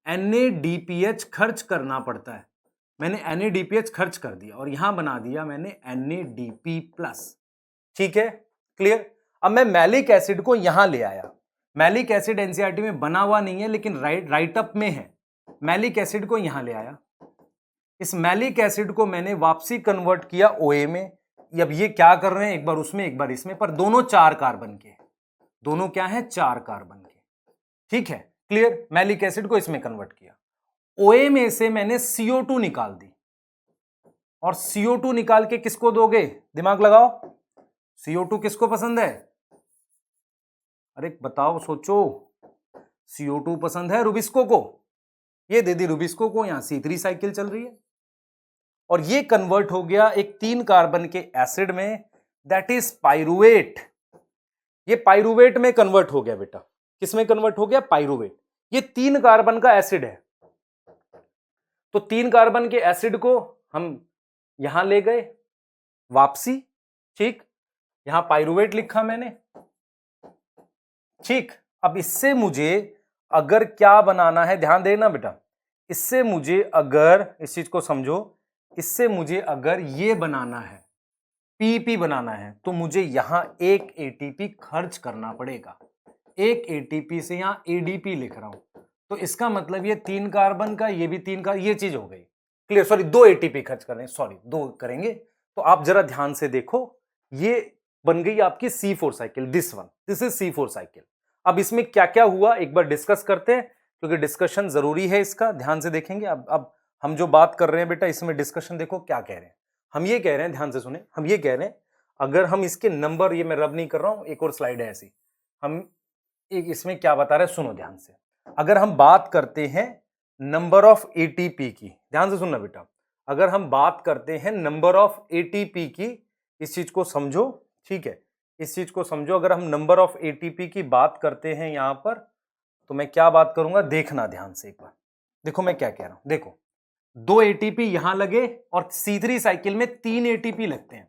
NADPH खर्च करना पड़ता है। मैंने NADPH खर्च कर दिया और यहां बना दिया मैंने NADP+। ठीक है, क्लियर? अब मैं मैलिक एसिड को यहां ले आया। मैलिक एसिड एनसीईआरटी में बना हुआ नहीं है लेकिन राइट अप में है। मैलिक एसिड को यहां ले आया। इस मैलिक एसिड को मैंने वापसी कन्वर्ट किया OA में। अब ये क्या कर रहे हैं, एक बार उसमें एक बार इसमें, पर दोनों 4 कार्बन के, दोनों क्या है? 4 कार्बन के। ठीक है, क्लियर? मैलिक एसिड को इसमें कन्वर्ट किया। OA में से मैंने CO2 निकाल दी और CO2 निकाल के किसको दोगे? दिमाग लगाओ, CO2 किसको पसंद है? अरे बताओ, सोचो। CO2 पसंद है रुबिस्को को, ये दे दी रुबिस्को को, यहां C3 साइकिल चल रही है और ये कन्वर्ट हो गया एक 3 कार्बन के एसिड में, दैट इज पाइरुवेट। ये पाइरुवेट में कन्वर्ट हो गया बेटा। किस में कन्वर्ट हो गया? पाइरुवेट। ये 3 कार्बन का एसिड है, तो 3 कार्बन के एसिड को हम यहां ले गए वापसी। ठीक, यहां पाइरुवेट लिखा मैंने। ठीक, अब इससे मुझे अगर क्या बनाना है, ध्यान देना बेटा, इससे मुझे अगर, इस चीज को समझो, इससे मुझे अगर ये बनाना है, PEP बनाना है, तो मुझे यहां एक ATP खर्च करना पड़ेगा। एक ATP से यहां ADP लिख रहा हूं, तो इसका मतलब ये 3 कार्बन का, ये भी 3 का, ये चीज हो गई क्लियर। सॉरी, 2 ATP खर्च कर रहे हैं, सॉरी 2 करेंगे। तो आप जरा ध्यान से देखो, ये बन गई आपकी C4 cycle. This is C4 cycle. अब इसमें क्या क्या हुआ एक बार डिस्कस करते हैं, क्योंकि डिस्कशन जरूरी है इसका, ध्यान से देखेंगे। अब हम जो बात कर रहे हैं बेटा, इसमें डिस्कशन देखो क्या कह रहे हैं। हम ये कह रहे हैं, ध्यान से सुने, हम ये कह रहे हैं अगर हम इसके नंबर, ये मैं रब नहीं कर रहा हूं, एक और स्लाइड है ऐसी, हम एक इसमें क्या बता रहे हैं, सुनो ध्यान से। अगर हम बात करते हैं नंबर ऑफ एटीपी की, ध्यान से सुनना बेटा, अगर हम बात करते हैं नंबर ऑफ एटीपी की, इस चीज को समझो, ठीक है, इस चीज को समझो, अगर हम नंबर ऑफ एटीपी की बात करते हैं यहां पर, तो मैं क्या बात करूंगा, देखना ध्यान से एक बार, देखो मैं क्या कह रहा हूं, देखो 2 एटीपी यहां लगे और C3 साइकिल में 3 एटीपी लगते हैं,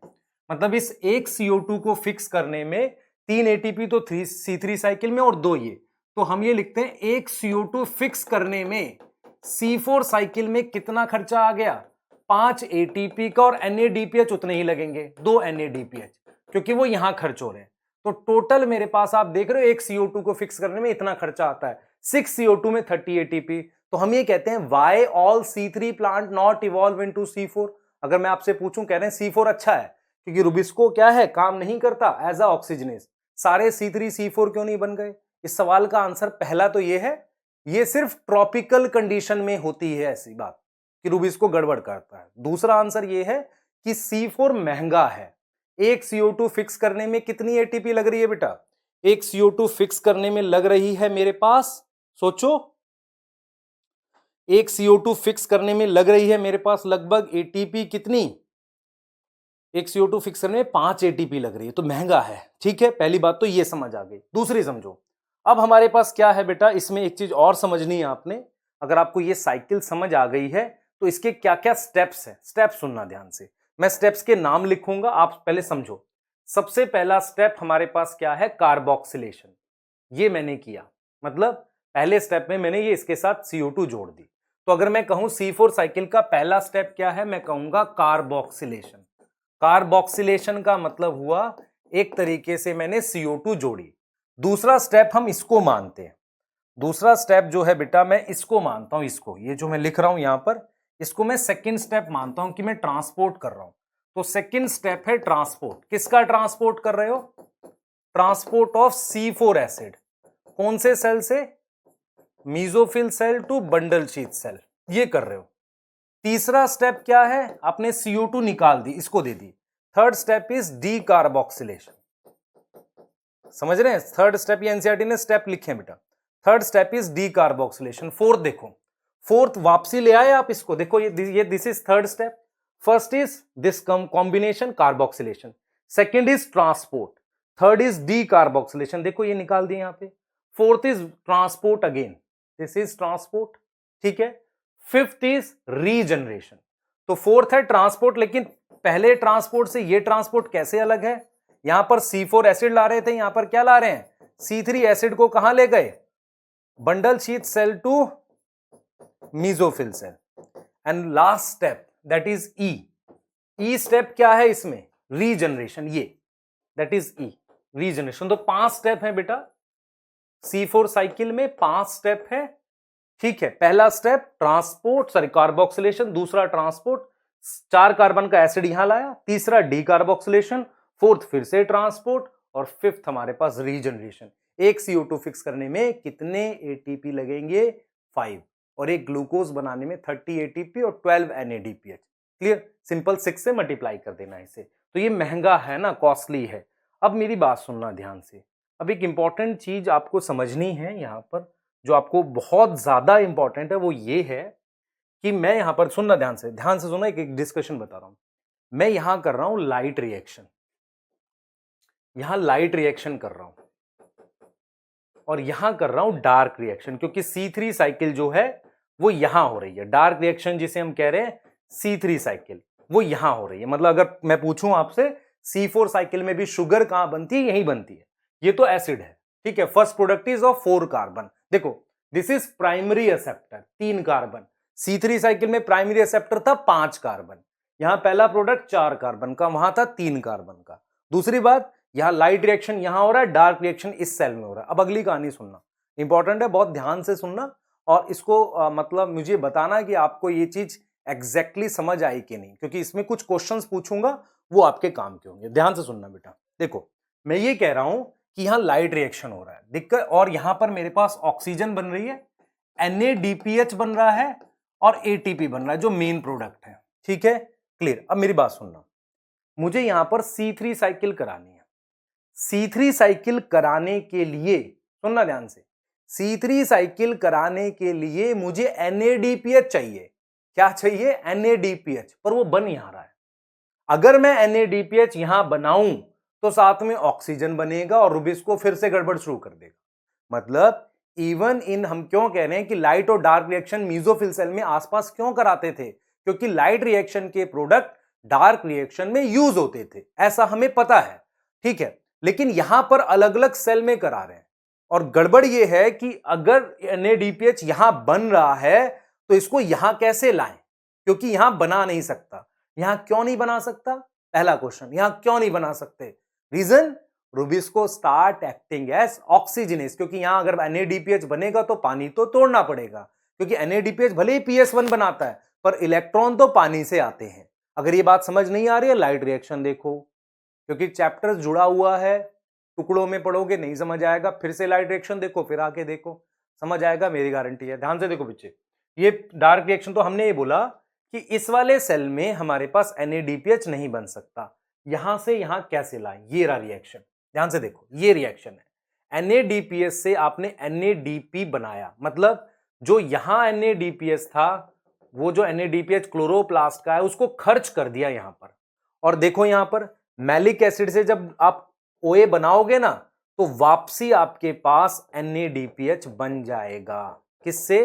मतलब इस एक CO2 को फिक्स करने में 3 एटीपी तो C3 साइकिल में और 2 ये, तो हम ये लिखते हैं एक CO2 फिक्स करने में C4 साइकिल में कितना खर्चा आ गया, 5 एटीपी का, और NADPH उतने ही लगेंगे, 2 NADPH, क्योंकि वो यहां खर्च हो रहे हैं। तो टोटल मेरे पास आप देख रहे हो एक CO2 को फिक्स करने में इतना खर्चा आता है, 6 CO2 में 30 एटीपी। तो हम ये कहते हैं why all C3 plant not evolve into C4। अगर मैं आपसे पूछूं, कह रहे हैं C4 अच्छा है क्योंकि रुबिस्को क्या है, काम नहीं करता एज अ ऑक्सीजनेस, सारे C3 C4 क्यों नहीं बन गए? इस सवाल का आंसर पहला तो ये है, ये सिर्फ ट्रॉपिकल कंडीशन में होती है ऐसी बात कि रुबिस्को गड़बड़ करता है। दूसरा आंसर ये है कि C4 महंगा है। एक CO2 फिक्स करने में कितनी एटीपी लग रही है बेटा? एक CO2 फिक्स करने में लग रही है मेरे पास, सोचो, एक CO2 फिक्स करने में लग रही है मेरे पास लगभग एटीपी कितनी, एक CO2 फिक्स करने में 5 एटीपी लग रही है, तो महंगा है। ठीक है, पहली बात तो ये समझ आ गई। दूसरी समझो, अब हमारे पास क्या है बेटा, इसमें एक चीज और समझनी है आपने। अगर आपको ये साइकिल समझ आ गई है तो इसके क्या क्या स्टेप्स है, स्टेप सुनना ध्यान से, मैं स्टेप्स के नाम लिखूंगा, आप पहले समझो। सबसे पहला स्टेप हमारे पास क्या है, कार्बोक्सिलेशन, ये मैंने किया, मतलब पहले स्टेप में मैंने ये इसके साथ CO2 जोड़ दी। तो अगर मैं कहूं C4 साइकिल का पहला स्टेप क्या है, मैं कहूंगा कार्बोक्सिलेशन। कार्बोक्सिलेशन का मतलब हुआ एक तरीके से मैंने CO2 जोड़ी। दूसरा स्टेप हम इसको मानते हैं, दूसरा स्टेप जो है बेटा मैं इसको मानता हूं, इसको, ये जो मैं लिख रहा हूं यहां पर, इसको मैं सेकंड स्टेप मानता हूं कि मैं ट्रांसपोर्ट कर रहा हूं। तो सेकंड स्टेप है ट्रांसपोर्ट। किसका ट्रांसपोर्ट कर रहे हो? Transport of C4 acid. कौन से सेल से? Mesophyll cell to bundle sheath cell, ये कर रहे हो। तीसरा स्टेप क्या है, आपने CO2 निकाल दी, इसको दे दी। Third step is decarboxylation. समझ रहे हैं? थर्ड स्टेप, ये एनसीईआरटी ने स्टेप लिखे हैं बेटा। Third step is decarboxylation. Fourth देखो, फोर्थ वापसी ले आए आप इसको, देखो ये this is third step. First is this combination carboxylation, second is transport, third is decarboxylation, देखो ये निकाल दिए यहां पे। Fourth is transport, again this is transport, ठीक है। Fifth is regeneration. तो फोर्थ है ट्रांसपोर्ट, लेकिन पहले ट्रांसपोर्ट से ये ट्रांसपोर्ट कैसे अलग है? यहां पर C4 एसिड ला रहे थे, यहां पर क्या ला रहे हैं, C3 एसिड को कहां ले गए, bundle sheath cell to mesophyll cell. And last step that is ई स्टेप क्या है इसमें, रीजनरेशन, ये दैट इज ई, रीजनरेशन। तो 5 स्टेप है बेटा C4 साइकिल में, 5 स्टेप है, ठीक है। पहला स्टेप ट्रांसपोर्ट, सॉरी कार्बोक्सिलेशन, दूसरा ट्रांसपोर्ट, 4 कार्बन का एसिड यहां लाया, तीसरा डी कार्बोक्सिलेशन, फोर्थ फिर से ट्रांसपोर्ट, और फिफ्थ हमारे पास रीजनरेशन। एक CO2 फिक्स करने में कितने एटीपी लगेंगे, 5, और एक ग्लूकोज बनाने में 30 एटीपी और 12 NADPH। क्लियर, सिंपल, 6 से मल्टीप्लाई कर देना इसे। तो ये महंगा है ना, कॉस्टली है। अब मेरी बात सुनना ध्यान से, अब एक इंपॉर्टेंट चीज आपको समझनी है यहां पर, जो आपको बहुत ज्यादा इंपॉर्टेंट है, वो ये है कि मैं यहां पर, सुनना ध्यान से सुनना, एक डिस्कशन बता रहा हूं। मैं यहां कर रहा हूं लाइट रिएक्शन, यहां लाइट रिएक्शन कर रहा हूं, और यहां कर रहा हूं डार्क रिएक्शन, क्योंकि C3 साइकिल जो है वो यहां हो रही है। डार्क रिएक्शन जिसे हम कह रहे हैं C3 साइकिल, वो यहां हो रही है। मतलब अगर मैं पूछूं आपसे, C4 साइकिल में भी शुगर कहां बनती है, यहीं बनती है। ये तो एसिड है, ठीक है। First product is of 4 carbon, देखो this is primary acceptor, 3 carbon. C3 cycle में प्राइमरी एक्सेप्टर था 5 कार्बन, यहां पहला प्रोडक्ट 4 कार्बन का, वहां था 3 कार्बन का। दूसरी बात, यहां लाइट रिएक्शन यहां हो रहा है, डार्क रिएक्शन इस सेल में हो रहा है। अब अगली कहानी सुनना, इंपॉर्टेंट है, बहुत ध्यान से सुनना, और इसको मतलब मुझे बताना कि आपको ये चीज एग्जैक्टली समझ आई कि नहीं, क्योंकि इसमें कुछ क्वेश्चंस पूछूंगा वो आपके काम के होंगे। ध्यान से सुनना बेटा, देखो मैं ये कह रहा हूं कि यहां लाइट रिएक्शन हो रहा है, दिक्कत, और यहां पर मेरे पास ऑक्सीजन बन रही है, NADPH बन रहा है, और ATP बन रहा है, जो मेन प्रोडक्ट है, ठीक है। क्लियर, अब मेरी बात सुनना, मुझे यहां पर C3 साइकिल करानी है। C3 साइकिल कराने के लिए, सुनना ध्यान से, C3 साइकिल कराने के लिए मुझे NADPH चाहिए। क्या चाहिए? NADPH, पर वो बन यहां रहा है। अगर मैं NADPH यहां बनाऊं तो साथ में ऑक्सीजन बनेगा और रुबिस्को फिर से गड़बड़ शुरू कर देगा। मतलब इवन इन, हम क्यों कह रहे हैं कि लाइट और डार्क रिएक्शन मीसोफिल सेल में आसपास क्यों कराते थे? क्योंकि लाइट रिएक्शन के प्रोडक्ट डार्क रिएक्शन में यूज होते थे, ऐसा हमें पता है, ठीक है। लेकिन यहां पर अलग अलग सेल में करा रहे हैं और गड़बड़ यह है कि अगर NADPH यहां बन रहा है तो इसको यहां कैसे लाएं? क्योंकि यहां बना नहीं सकता। यहां क्यों नहीं बना सकता? पहला क्वेश्चन, यहां क्यों नहीं बना सकते? Reason, rubisco start acting as oxygenase, क्योंकि यहां अगर NADPH बनेगा तो पानी तो तोड़ना पड़ेगा, क्योंकि NADPH भले ही PS1 बनाता है पर इलेक्ट्रॉन तो पानी से आते हैं। अगर ये बात समझ नहीं आ रही है, लाइट रिएक्शन देखो, क्योंकि चैप्टर जुड़ा हुआ है, टुकड़ों में पढ़ोगे नहीं समझ आएगा, फिर से लाइट रिएक्शन देखो, फिर आके देखो, समझ आएगा, मेरी गारंटी है। ध्यान से देखो बच्चे, ये डार्क रिएक्शन तो हमने ये बोला कि इस वाले सेल में हमारे पास NADPH नहीं बन सकता, यहां से यहां कैसे लाएं? ये रहा रिएक्शन, ध्यान से देखो, ये रिएक्शन है। NADPH से आपने NADP बनाया, मतलब जो यहां NADPH था, वो जो NADPH क्लोरोप्लास्ट का है उसको खर्च कर दिया यहां पर। और देखो यहां पर मैलिक एसिड से जब आप OA बनाओगे ना तो वापसी आपके पास NADPH बन जाएगा। किससे?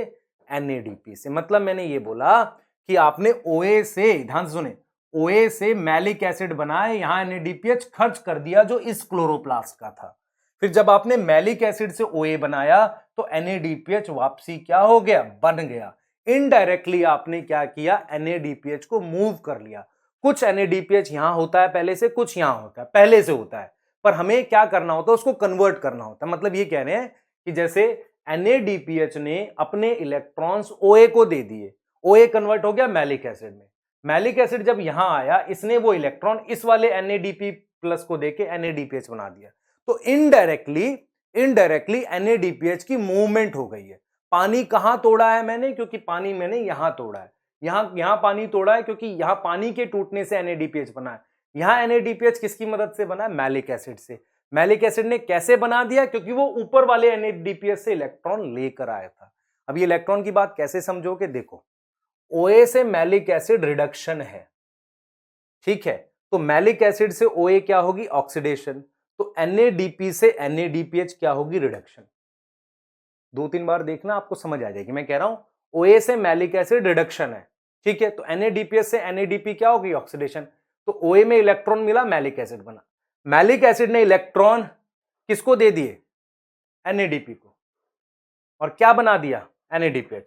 NADP से। मतलब मैंने ये बोला कि आपने OA से, ध्यान से सुने, OA से मैलिक एसिड बनाए, यहां NADPH खर्च कर दिया जो इस क्लोरोप्लास्ट का था। फिर जब आपने मैलिक एसिड से OA बनाया तो NADPH वापसी क्या हो गया? बन गया। इनडायरेक्टली आपने क्या किया? NADPH को मूव कर लिया। कुछ NADPH यहां होता है पहले से, कुछ यहां होता है, पहले से होता है, पर हमें क्या करना होता है? उसको कन्वर्ट करना होता है। मतलब ये कह रहे हैं कि जैसे NADPH ने अपने इलेक्ट्रॉन्स OA को दे दिए, OA कन्वर्ट हो गया मैलिक एसिड में। मैलिक एसिड जब यहां आया, इसने वो इलेक्ट्रॉन इस वाले NADP प्लस को देके NADPH बना दिया। तो इनडायरेक्टली NADPH की मूवमेंट हो गई है। पानी कहां तोड़ा है मैंने? क्योंकि पानी मैंने यहां तोड़ा है। यहां पानी तोड़ा है क्योंकि यहां पानी के टूटने से NADPH बना है। यहां NADPH किसकी मदद से बना है? मैलिक एसिड से। मैलिक एसिड ने कैसे बना दिया? क्योंकि वो ऊपर वाले NADPH से इलेक्ट्रॉन लेकर आया था। अब ये इलेक्ट्रॉन की बात कैसे समझोगे? देखो, OA से मैलिक एसिड रिडक्शन है, ठीक है, तो मैलिक एसिड से OA क्या होगी? ऑक्सीडेशन। तो NADP से NADPH क्या होगी? रिडक्शन। 2-3 बार देखना, आपको समझ आ जाएगी। मैं कह रहा हूं OA से मैलिक एसिड रिडक्शन है, ठीक है, तो NADPH से NADP क्या होगी? ऑक्सीडेशन। तो OA में इलेक्ट्रॉन मिला, मैलिक एसिड बना। मैलिक एसिड ने इलेक्ट्रॉन किसको दे दिए? NADP को, और क्या बना दिया? NADPH।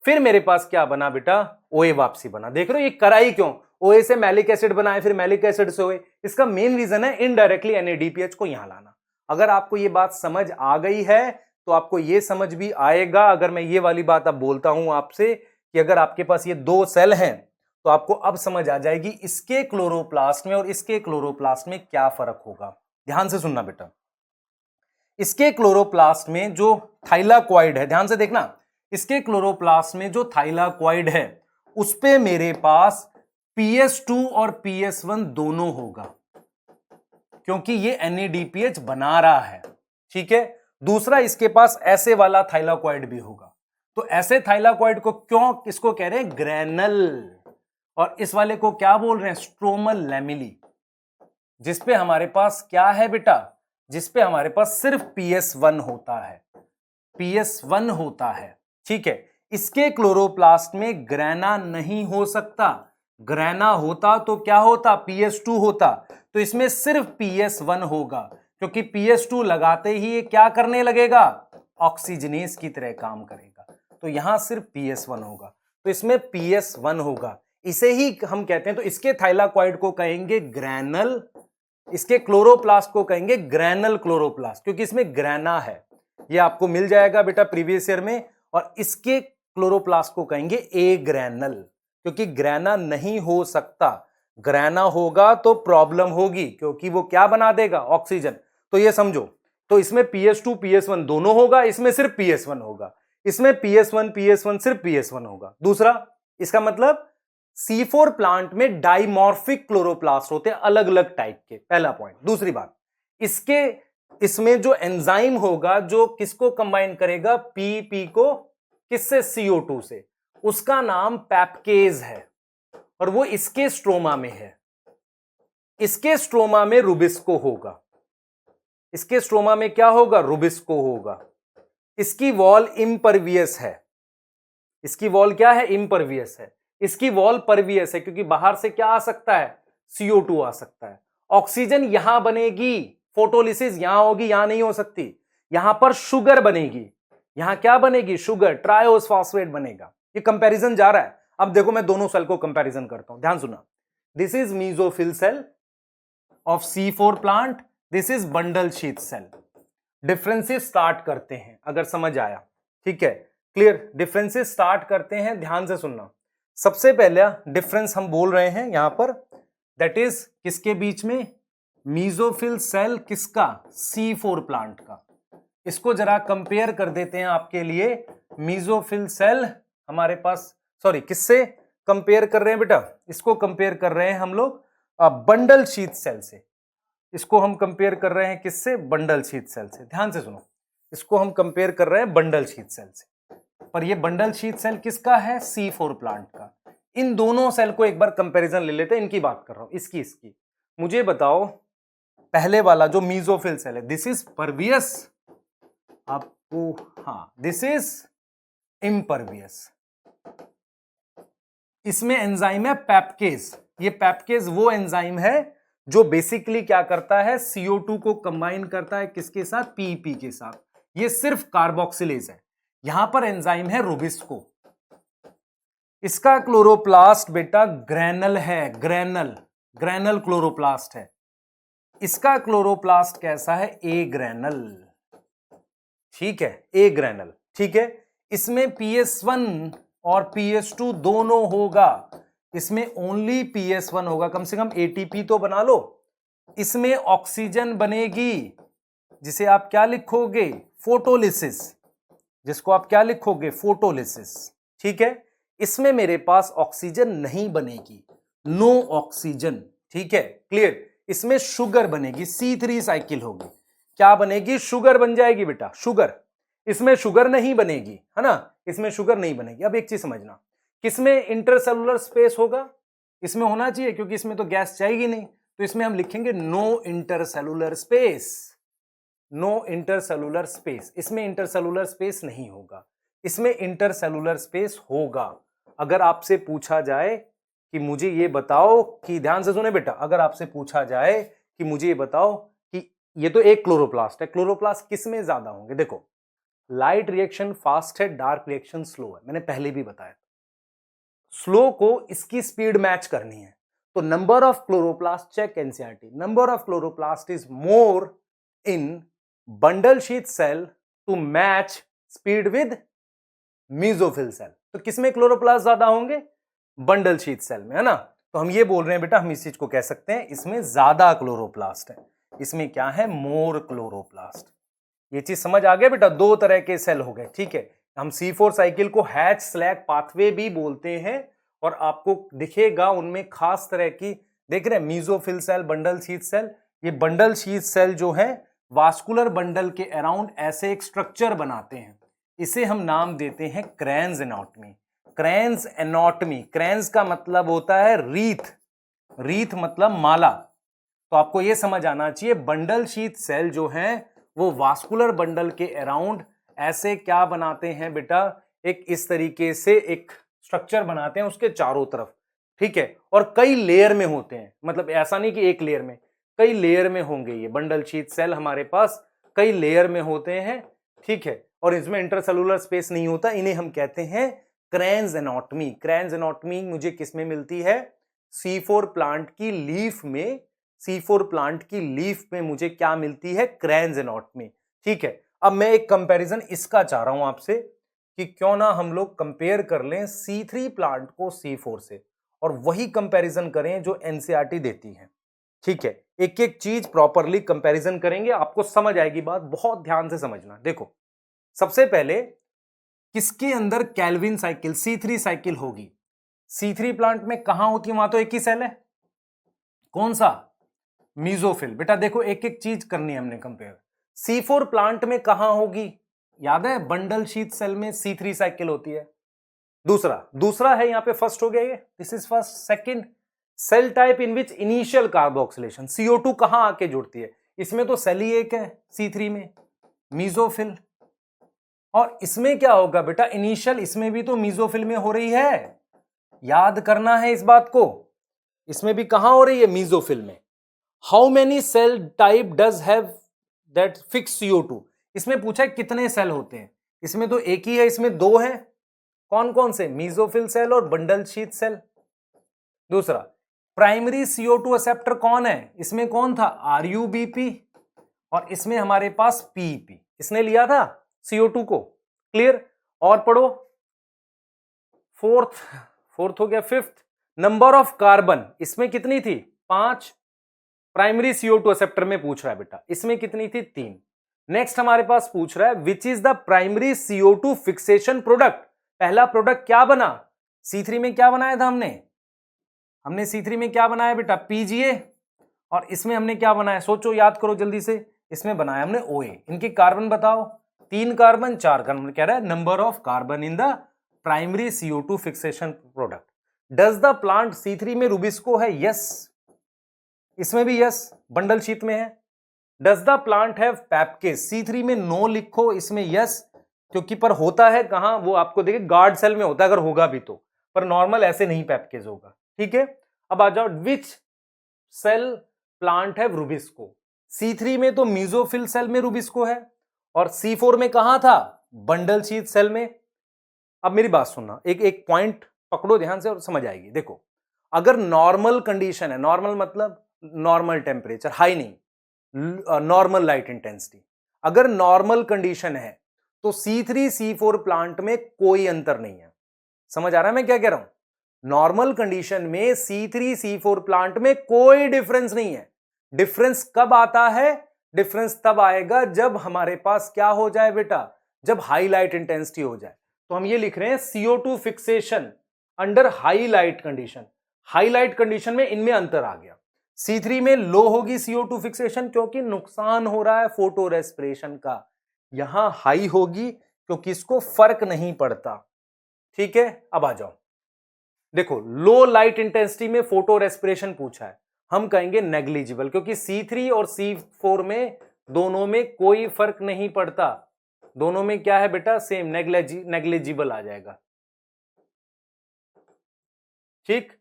फिर मेरे पास क्या बना बेटा? OA वापसी बना। देख रहे हो ये कराई क्यों? OA से मैलिक एसिड बनाए, फिर मैलिक एसिड से OA। इसका मेन रीजन है इनडायरेक्टली NADPH को यहां लाना। अगर आपको ये बात समझ आ गई है तो आपको ये समझ भी आएगा, अगर मैं ये वाली बात अब बोलता हूं आपसे कि अगर आपके पास ये दो सेल हैं तो आपको अब समझ आ जाएगी इसके क्लोरोप्लास्ट में और इसके क्लोरोप्लास्ट में क्या फर्क होगा। ध्यान से सुनना बेटा, इसके क्लोरोप्लास्ट में जो थाइलाकॉइड है, ध्यान से देखना, इसके क्लोरोप्लास्ट में जो थाइलाकॉइड है उस पे मेरे पास PS2 और PS1 दोनों होगा, क्योंकि ये NADPH बना रहा है, ठीक है। दूसरा, इसके पास ऐसे वाला थाइलाकॉइड भी होगा। तो ऐसे थाइलाकॉइड को क्यों, किसको कह रहे हैं? ग्रैनल। और इस वाले को क्या बोल रहे हैं? Stromal lamellae. जिसपे हमारे पास क्या है बेटा? जिसपे हमारे पास सिर्फ PS1 होता है, PS1 होता है, ठीक है। इसके क्लोरोप्लास्ट में ग्रैना नहीं हो सकता। ग्रैना होता तो क्या होता? PS2 होता। तो इसमें सिर्फ PS1 होगा, क्योंकि PS2 लगाते ही ये क्या करने लगेगा? ऑक्सीजनेस की तरह काम करेगा। तो यहां सिर्फ PS1 होगा, तो इसमें PS1 होगा। इसे ही हम कहते हैं, तो इसके थाइलाकॉइड को कहेंगे ग्रैनल, इसके क्लोरोप्लास्ट को कहेंगे ग्रैनल क्लोरोप्लास्ट, क्योंकि इसमें ग्रैना है। ये आपको मिल जाएगा बेटा प्रीवियस ईयर में। और इसके क्लोरोप्लास्ट को कहेंगे ए ग्रैनल, क्योंकि ग्रैना नहीं हो सकता। ग्रैना होगा तो प्रॉब्लम होगी, क्योंकि वो क्या बना देगा? ऑक्सीजन। तो ये समझो, तो इसमें PS2 PS1 दोनों होगा, इसमें सिर्फ PS1 होगा। इसमें PS1 सिर्फ PS1 होगा। दूसरा, इसका मतलब C4 प्लांट में डाइमॉर्फिक क्लोरोप्लास्ट होते हैं, अलग अलग टाइप के, पहला पॉइंट। दूसरी बात, इसके इसमें जो एंजाइम होगा जो किसको कंबाइन करेगा, पीपी को किससे, CO2 से, उसका नाम पैपकेज है और वो इसके स्ट्रोमा में है। इसके स्ट्रोमा में रुबिस्को होगा, इसके स्ट्रोमा में क्या होगा, रुबिस्को होगा। इसकी वॉल इम्परवियस है, इसकी वॉल क्या है, इम्परवियस है। इसकी वॉल परवियस है क्योंकि बाहर से क्या आ सकता है, CO2 आ सकता है। ऑक्सीजन यहां बनेगी, फोटोलिसिस यहां होगी, यहां नहीं हो सकती। यहां पर शुगर बनेगी, यहां क्या बनेगी, शुगर, ट्रायोस फॉस्फेट बनेगा। ये कंपैरिजन जा रहा है। अब देखो मैं दोनों सेल को कंपैरिजन करता हूं, ध्यान सुना। This is mesophyll cell of C4 plant, this is bundle sheath cell. Differences start करते हैं, अगर समझ आया, ठीक है, क्लियर। डिफरेंसेस स्टार्ट करते हैं, ध्यान से सुनना। सबसे पहला डिफरेंस हम बोल रहे हैं यहां पर, दैट इज किसके बीच में, मीजोफिल सेल किसका, C4 प्लांट का। इसको जरा कंपेयर कर देते हैं आपके लिए। मीजोफिल सेल हमारे पास, सॉरी किससे कंपेयर कर रहे हैं बेटा, इसको कंपेयर कर रहे हैं हम लोग बंडल शीथ सेल से। इसको हम कंपेयर कर रहे हैं किससे, बंडल शीथ सेल से। ध्यान से सुनो, इसको हम कंपेयर कर रहे हैं बंडल शीथ सेल से, पर ये बंडल शीथ सेल किसका है, C4 प्लांट का। इन दोनों सेल को एक बार कंपैरिजन ले लेते हैं, इनकी बात कर रहा हूं, इसकी। मुझे बताओ पहले वाला जो मीजोफिल सेल है, दिस इज परवियस आपको, हाँ दिस इज इम्परवियस। इसमें एंजाइम है पैपकेज। ये पैपकेज वो एंजाइम है जो बेसिकली क्या करता है, CO2 को कंबाइन करता है किसके साथ, पीपी के साथ। ये सिर्फ कार्बोक्सिलेज है। यहां पर एंजाइम है रुबिस्को। इसका क्लोरोप्लास्ट बेटा ग्रैनल है, ग्रैनल क्लोरोप्लास्ट है। इसका क्लोरोप्लास्ट कैसा है, ए ग्रैनल, ठीक है, ए ग्रैनल, ठीक है। इसमें PS1 और PS2 दोनों होगा, इसमें ओनली PS1 होगा। कम से कम ATP तो बना लो। इसमें ऑक्सीजन बनेगी जिसे आप क्या लिखोगे, फोटोलिसिस, जिसको आप क्या लिखोगे, फोटोलिसिस, ठीक है। इसमें मेरे पास ऑक्सीजन नहीं बनेगी, नो ऑक्सीजन, ठीक है, क्लियर। इसमें शुगर बनेगी, C3 साइकिल होगी। क्या बनेगी, शुगर बन जाएगी बेटा, शुगर। इसमें शुगर नहीं बनेगी, है ना, इसमें शुगर नहीं बनेगी। अब एक चीज समझना, किसमें इंटरसेलुलर स्पेस होगा, इसमें होना चाहिए क्योंकि इसमें तो गैस चाहिए नहीं, तो इसमें हम लिखेंगे no intercellular space, no intercellular space. इसमें इंटरसेलुलर स्पेस नहीं होगा, इसमें इंटरसेलुलर स्पेस होगा। अगर आपसे पूछा जाए कि मुझे ये बताओ कि, ध्यान से सुने बेटा, अगर आपसे पूछा जाए कि मुझे ये बताओ कि ये तो एक क्लोरोप्लास्ट है, क्लोरोप्लास्ट किस में ज्यादा होंगे, देखो लाइट रिएक्शन फास्ट है, डार्क रिएक्शन स्लो है, मैंने पहले भी बताया। स्लो को इसकी स्पीड मैच करनी है, तो number of chloroplast, check NCERT, number of chloroplast is more in bundle sheath cell to match speed with mesophyll cell. तो किसमें क्लोरोप्लास्ट ज्यादा होंगे, बंडल शीथ सेल में, है ना। तो हम ये बोल रहे हैं बेटा, हम इस चीज को कह सकते हैं इसमें ज्यादा क्लोरोप्लास्ट है, इसमें क्या है, मोर क्लोरोप्लास्ट। ये चीज समझ आ गया बेटा, दो तरह के सेल हो गए, ठीक है। हम C4 साइकिल को हैच स्लैग पाथवे भी बोलते हैं, और आपको दिखेगा उनमें खास तरह की, देख रहे हैं, mesophyll cell, bundle sheath cell. ये बंडल शीथ सेल जो है वास्कुलर बंडल के अराउंड ऐसे एक स्ट्रक्चर बनाते हैं, इसे हम नाम देते हैं क्रैन्स एनाटॉमी। क्रैन्स एनाटॉमी, क्रैन्स का मतलब होता है रीथ, रीथ मतलब माला। तो आपको यह समझ आना चाहिए, बंडल शीथ सेल जो है वो वास्कुलर बंडल के अराउंड ऐसे क्या बनाते हैं बेटा, एक इस तरीके से एक स्ट्रक्चर बनाते हैं उसके चारों तरफ, ठीक है। और कई लेयर में होते हैं, मतलब ऐसा नहीं कि एक लेयर में, कई लेयर में होंगे। ये बंडल शीथ सेल हमारे पास कई लेयर में होते हैं, ठीक है, और इसमें इंटरसेलुलर स्पेस नहीं होता। इन्हें हम कहते हैं क्रैन्स एनाटॉमी। क्रैन्स एनाटॉमी मुझे किसमें मिलती है, C4 प्लांट की लीफ में, C4 प्लांट की लीफ में मुझे क्या मिलती है, क्रैन्स एनाटॉमी, ठीक है। अब मैं एक कंपैरिजन इसका चाह रहा हूं आपसे कि क्यों ना हम लोग कंपेयर कर लें C3 प्लांट को C4 से, और वही कंपैरिजन करें जो एनसीईआरटी देती है, ठीक है। एक एक चीज प्रॉपरली कंपैरिजन करेंगे, आपको समझ आएगी बात, बहुत ध्यान से समझना। देखो सबसे पहले किसके अंदर केल्विन साइकिल, C3 साइकिल होगी। C3 प्लांट में कहां होती है, वहां तो एक ही सेल है, कौन सा, मीजोफिल। बेटा देखो एक एक चीज करनी है हमने कंपेयर। C4 प्लांट में कहां होगी? याद है बंडल शीथ सेल में C3 साइकिल होती है। दूसरा है यहां पे फर्स्ट हो गया ये, this is first. Second, cell type in which initial carboxylation, CO2 कहां आके जुड़ती है? इसमें तो सेल ही एक है C3 में, मीजोफिल। और इसमें क्या होगा बेटा, इनिशियल इसमें भी तो मीजोफिल में हो रही है, याद करना है इस बात को। इसमें भी कहां हो रही है? मीजोफिल में। How many cell type does have that fix CO2? इसमें पूछा है कितने सेल होते हैं, इसमें तो एक ही है, इसमें दो है। कौन कौन से? मीजोफिल सेल और बंडल शीथ सेल। दूसरा, प्राइमरी CO2 एक्सेप्टर कौन है? इसमें कौन था? RUBP, और इसमें हमारे पास PEP, इसने लिया था CO2 को। क्लियर? और पढ़ो, फोर्थ हो गया। फिफ्थ, नंबर ऑफ कार्बन, इसमें कितनी थी? 5। प्राइमरी CO2 एक्सेप्टर में पूछ रहा है बेटा, इसमें कितनी थी? 3। नेक्स्ट हमारे पास पूछ रहा है which is the primary CO2 fixation product. पहला प्रोडक्ट क्या बना? C3 में क्या बनाया था हमने C3 में क्या बनाया बेटा? PGA। और इसमें हमने क्या बनाया? सोचो, याद करो जल्दी से। इसमें बनाया हमने OA। इनके कार्बन बताओ, 3 कार्बन 4 कार्बन। कह रहा है number of carbon in the primary CO2 fixation product. Does the plant C3 में रुबिस्को है? यस, इसमें भी यस, बंडल शीट में है। Does the plant have PEPcase? C3 में नो लिखो, इसमें यस, क्योंकि पर होता है कहां वो आपको देखिए गार्ड सेल में होता है, अगर होगा भी तो, पर नॉर्मल ऐसे नहीं पैपकेज होगा। ठीक है, अब आ जाओ, which cell plant have rubisco? C3 में तो मीजोफिल सेल में रुबिस्को है, और C4 में कहां था? बंडल शीथ सेल में। अब मेरी बात सुनना, एक पॉइंट पकड़ो ध्यान से और समझ आएगी। देखो, अगर नॉर्मल कंडीशन है, नॉर्मल मतलब नॉर्मल टेम्परेचर, हाई नहीं, नॉर्मल लाइट इंटेंसिटी, अगर नॉर्मल कंडीशन है तो C3 C4 प्लांट में कोई अंतर नहीं है। समझ आ रहा है मैं क्या कह रहा हूं? नॉर्मल कंडीशन में C3 C4 प्लांट में कोई डिफरेंस नहीं है। डिफरेंस कब आता है? डिफरेंस तब आएगा जब हमारे पास क्या हो जाए बेटा? जब हाई लाइट इंटेंसिटी हो जाए। तो हम ये लिख रहे हैं CO2 fixation under high light condition. High light condition में इनमें अंतर आ गया। C3 में लो होगी CO2 फिक्सेशन क्योंकि नुकसान हो रहा है फोटो रेस्पिरेशन का। यहां हाई होगी क्योंकि इसको फर्क नहीं पड़ता। ठीक है, अब आ जाओ, देखो लो लाइट इंटेंसिटी में फोटो रेस्पिरेशन पूछा है, हम कहेंगे नेग्लिजिबल, क्योंकि C3 और C4 में दोनों में कोई फर्क नहीं पड़ता। दोनों में क्या है बेटा? सेम, नेग्लिजिबल आ जाएगा। ठीक,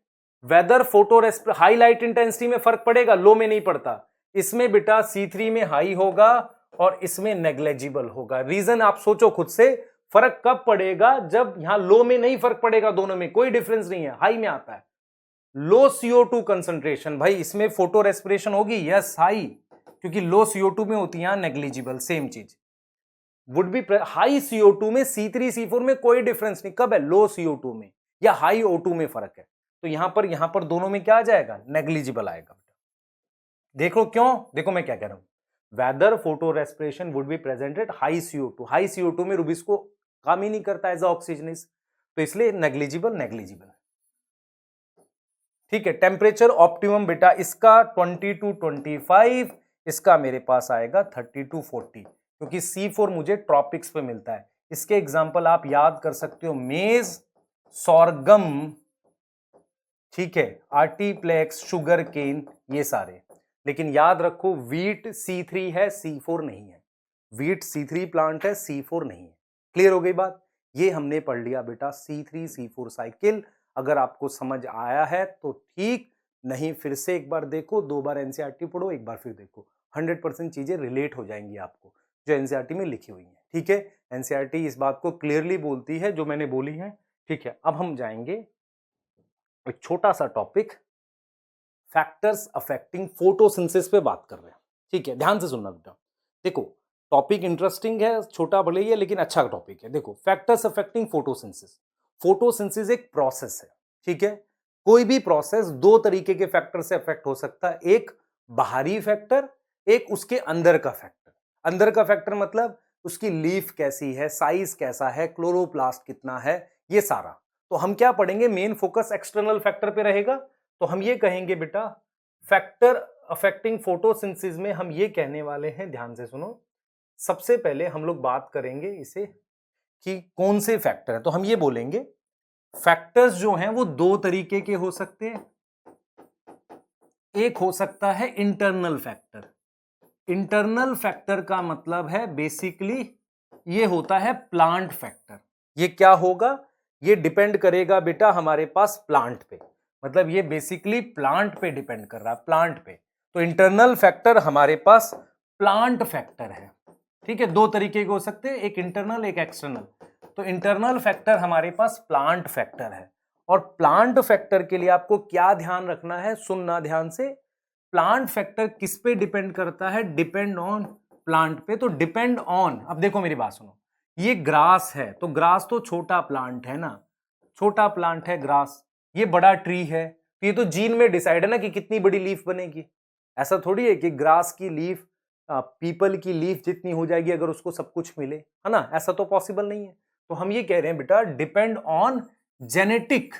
whether photo high light intensity में फर्क पड़ेगा, लो में नहीं पड़ता। इसमें बेटा C3 में हाई होगा और इसमें नेग्लिजिबल होगा। रीजन आप सोचो खुद से, फर्क कब पड़ेगा? जब यहां लो में नहीं फर्क पड़ेगा, दोनों में कोई डिफरेंस नहीं है, हाई में आता है। लो CO2 कंसंट्रेशन, भाई इसमें फोटो रेस्पिरेशन होगी, यस हाई, क्योंकि लो CO2 में होती है नेग्लिजिबल। सेम चीज वुड बी हाई CO2 में C3 C4 में कोई डिफरेंस नहीं। कब है? लो CO2 में या हाई O2 में फर्क है। तो यहां पर दोनों में क्या आ जाएगा? नेग्लिजिबल आएगा। देखो क्यों, देखो मैं क्या कह रहा हूं, whether photorespiration would be present at high CO2। High CO2 में रुबिस्को काम ही नहीं करता एज ऑक्सीजनेस, तो इसलिए नेग्लिजिबल। ठीक है, टेम्परेचर ऑप्टिमम बेटा इसका 20 to 25, इसका मेरे पास आएगा 30 to 40, क्योंकि C4 मुझे ट्रॉपिक्स पे मिलता है। इसके एग्जाम्पल आप याद कर सकते हो, मेज, सोरगम, ठीक है, आर्टिप्लेक्स, शुगर केन, ये सारे। लेकिन याद रखो वीट C3 है, C4 नहीं है। वीट C3 प्लांट है, C4 नहीं है। क्लियर हो गई बात? ये हमने पढ़ लिया बेटा C3 C4 साइकिल। अगर आपको समझ आया है तो ठीक, नहीं फिर से एक बार देखो, 2 बार NCERT पढ़ो, एक बार फिर देखो, 100% चीजें रिलेट हो जाएंगी आपको जो NCERT में लिखी हुई है। ठीक है, NCERT इस बात को क्लियरली बोलती है जो मैंने बोली है। ठीक है, अब हम जाएंगे एक छोटा सा टॉपिक, फैक्टर्स अफेक्टिंग फोटोसिंथेसिस पे बात कर रहे हैं। ठीक है, ध्यान से सुनना बेटा। देखो टॉपिक इंटरेस्टिंग है, छोटा भले ही है लेकिन अच्छा टॉपिक है। देखो फैक्टर्स अफेक्टिंग फोटोसिंथेसिस। फोटोसिंथेसिस एक प्रोसेस है, ठीक है। कोई भी प्रोसेस 2 तरीके के फैक्टर से अफेक्ट हो सकता है, एक बाहरी फैक्टर, एक उसके अंदर का फैक्टर। अंदर का फैक्टर मतलब उसकी लीफ कैसी है, साइज कैसा है, क्लोरोप्लास्ट कितना है, ये सारा। तो हम क्या पढ़ेंगे, मेन फोकस एक्सटर्नल फैक्टर पे रहेगा। तो हम ये कहेंगे बेटा फैक्टर अफेक्टिंग फोटोसिंथेसिस में हम ये कहने वाले हैं, ध्यान से सुनो, सबसे पहले हम लोग बात करेंगे इसे कि कौन से फैक्टर हैं। तो हम ये बोलेंगे फैक्टर्स जो हैं वो दो तरीके के हो सकते हैं। एक हो सकता है इंटरनल फैक्टर। इंटरनल फैक्टर का मतलब है बेसिकली ये होता है प्लांट फैक्टर। ये क्या होगा, ये डिपेंड करेगा बेटा हमारे पास प्लांट पे, मतलब ये बेसिकली प्लांट पे डिपेंड कर रहा है, प्लांट पे। तो इंटरनल फैक्टर हमारे पास प्लांट फैक्टर है। ठीक है, दो तरीके के हो सकते हैं, एक इंटरनल एक एक्सटर्नल। तो इंटरनल फैक्टर हमारे पास प्लांट फैक्टर है। और प्लांट फैक्टर के लिए आपको क्या ध्यान रखना है, सुनना ध्यान से। प्लांट फैक्टर किस पे डिपेंड करता है, डिपेंड ऑन प्लांट पे। तो डिपेंड ऑन, अब देखो मेरी बात सुनो, ये ग्रास है तो ग्रास तो छोटा प्लांट है ना, छोटा प्लांट है ग्रास। ये बड़ा ट्री है तो ये तो जीन में डिसाइड है ना कि कितनी बड़ी लीफ बनेगी। ऐसा थोड़ी है कि ग्रास की लीफ पीपल की लीफ जितनी हो जाएगी अगर उसको सब कुछ मिले, है ना, ऐसा तो पॉसिबल नहीं है। तो हम ये कह रहे हैं बेटा डिपेंड ऑन जेनेटिक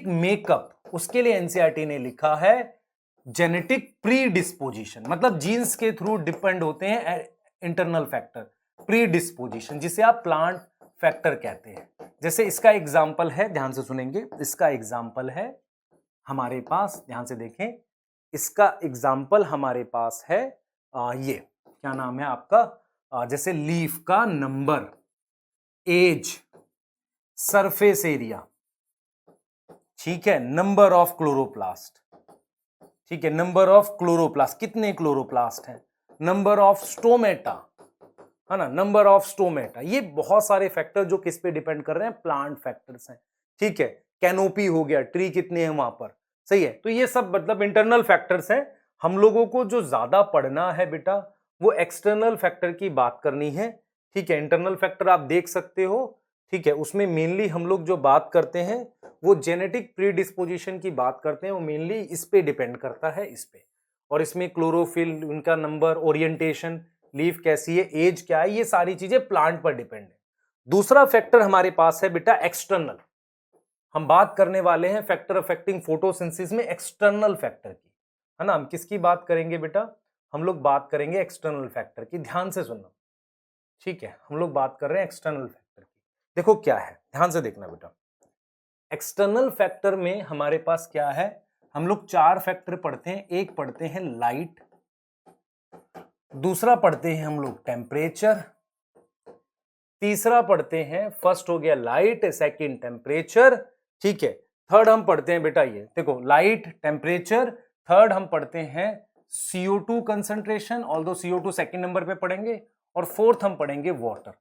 मेकअप। उसके लिए एनसीईआरटी ने लिखा है जेनेटिक प्री डिस्पोजिशन, मतलब जीन्स के थ्रू डिपेंड होते हैं इंटरनल फैक्टर, प्री डिस्पोजिशन, जिसे आप प्लांट फैक्टर कहते हैं। जैसे इसका एग्जाम्पल है, ध्यान से सुनेंगे, इसका एग्जाम्पल है हमारे पास, ध्यान से देखें, इसका एग्जाम्पल हमारे पास है ये क्या नाम है आपका, जैसे लीफ का नंबर, एज, सरफेस एरिया, ठीक है, नंबर ऑफ क्लोरोप्लास्ट, ठीक है, नंबर ऑफ क्लोरोप्लास्ट, कितने क्लोरोप्लास्ट हैं, नंबर ऑफ स्टोमेटा, है ना, नंबर ऑफ स्टोमेटा। ये बहुत सारे फैक्टर जो किस पे डिपेंड कर रहे हैं, प्लांट फैक्टर्स हैं। ठीक है, कैनोपी हो गया, ट्री कितने हैं वहां पर, सही है। तो ये सब मतलब इंटरनल फैक्टर्स हैं। हम लोगों को जो ज्यादा पढ़ना है बेटा वो एक्सटर्नल फैक्टर की बात करनी है। ठीक है, इंटरनल फैक्टर आप देख सकते हो, ठीक है, उसमें मेनली हम लोग जो बात करते हैं वो जेनेटिक प्रीडिस्पोजिशन की बात करते हैं, वो मेनली इस पे डिपेंड करता है, इस पे। और इसमें क्लोरोफिल, उनका नंबर, ओरिएंटेशन, लीफ कैसी है, एज क्या है, ये सारी चीजें प्लांट पर डिपेंड है। दूसरा फैक्टर हमारे पास है बेटा एक्सटर्नल। हम बात करने वाले हैं फैक्टर अफेक्टिंग फोटोसिंथेसिस में एक्सटर्नल फैक्टर की, है ना। हम किसकी बात करेंगे बेटा, हम लोग बात करेंगे एक्सटर्नल फैक्टर की, ध्यान से सुनना। ठीक है, हम लोग बात कर रहे हैं एक्सटर्नल फैक्टर की। देखो क्या है, ध्यान से देखना बेटा। एक्सटर्नल फैक्टर में हमारे पास क्या है, हम लोग चार फैक्टर पढ़ते हैं। एक पढ़ते हैं लाइट, दूसरा पढ़ते हैं हम लोग टेम्परेचर, तीसरा पढ़ते हैं, फर्स्ट हो गया लाइट, सेकंड टेम्परेचर, ठीक है, थर्ड हम पढ़ते हैं बेटा ये देखो लाइट, टेम्परेचर, थर्ड हम पढ़ते हैं CO2 concentration, although CO2 second number पे पढ़ेंगे, और फोर्थ हम पढ़ेंगे वाटर।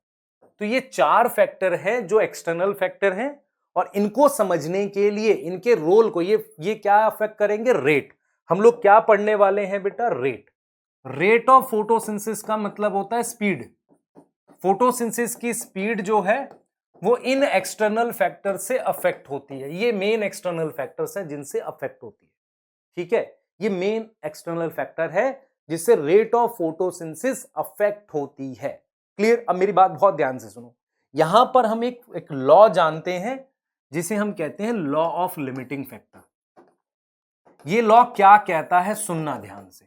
तो ये चार फैक्टर है जो एक्सटर्नल फैक्टर हैं, और इनको समझने के लिए इनके रोल को ये क्या अफेक्ट करेंगे, रेट। हम लोग क्या पढ़ने वाले हैं बेटा, रेट। रेट ऑफ फोटोसिंथेसिस का मतलब होता है स्पीड। फोटोसिंथेसिस की स्पीड जो है वो इन एक्सटर्नल फैक्टर से अफेक्ट होती है। ये मेन एक्सटर्नल फैक्टर्स हैं जिनसे अफेक्ट होती है। ठीक है, ये मेन एक्सटर्नल फैक्टर है जिससे रेट ऑफ फोटोसिंथेसिस अफेक्ट होती है। क्लियर। अब मेरी बात बहुत ध्यान से सुनो, यहां पर हम एक लॉ जानते हैं जिसे हम कहते हैं लॉ ऑफ लिमिटिंग फैक्टर। ये लॉ क्या कहता है, सुनना ध्यान से।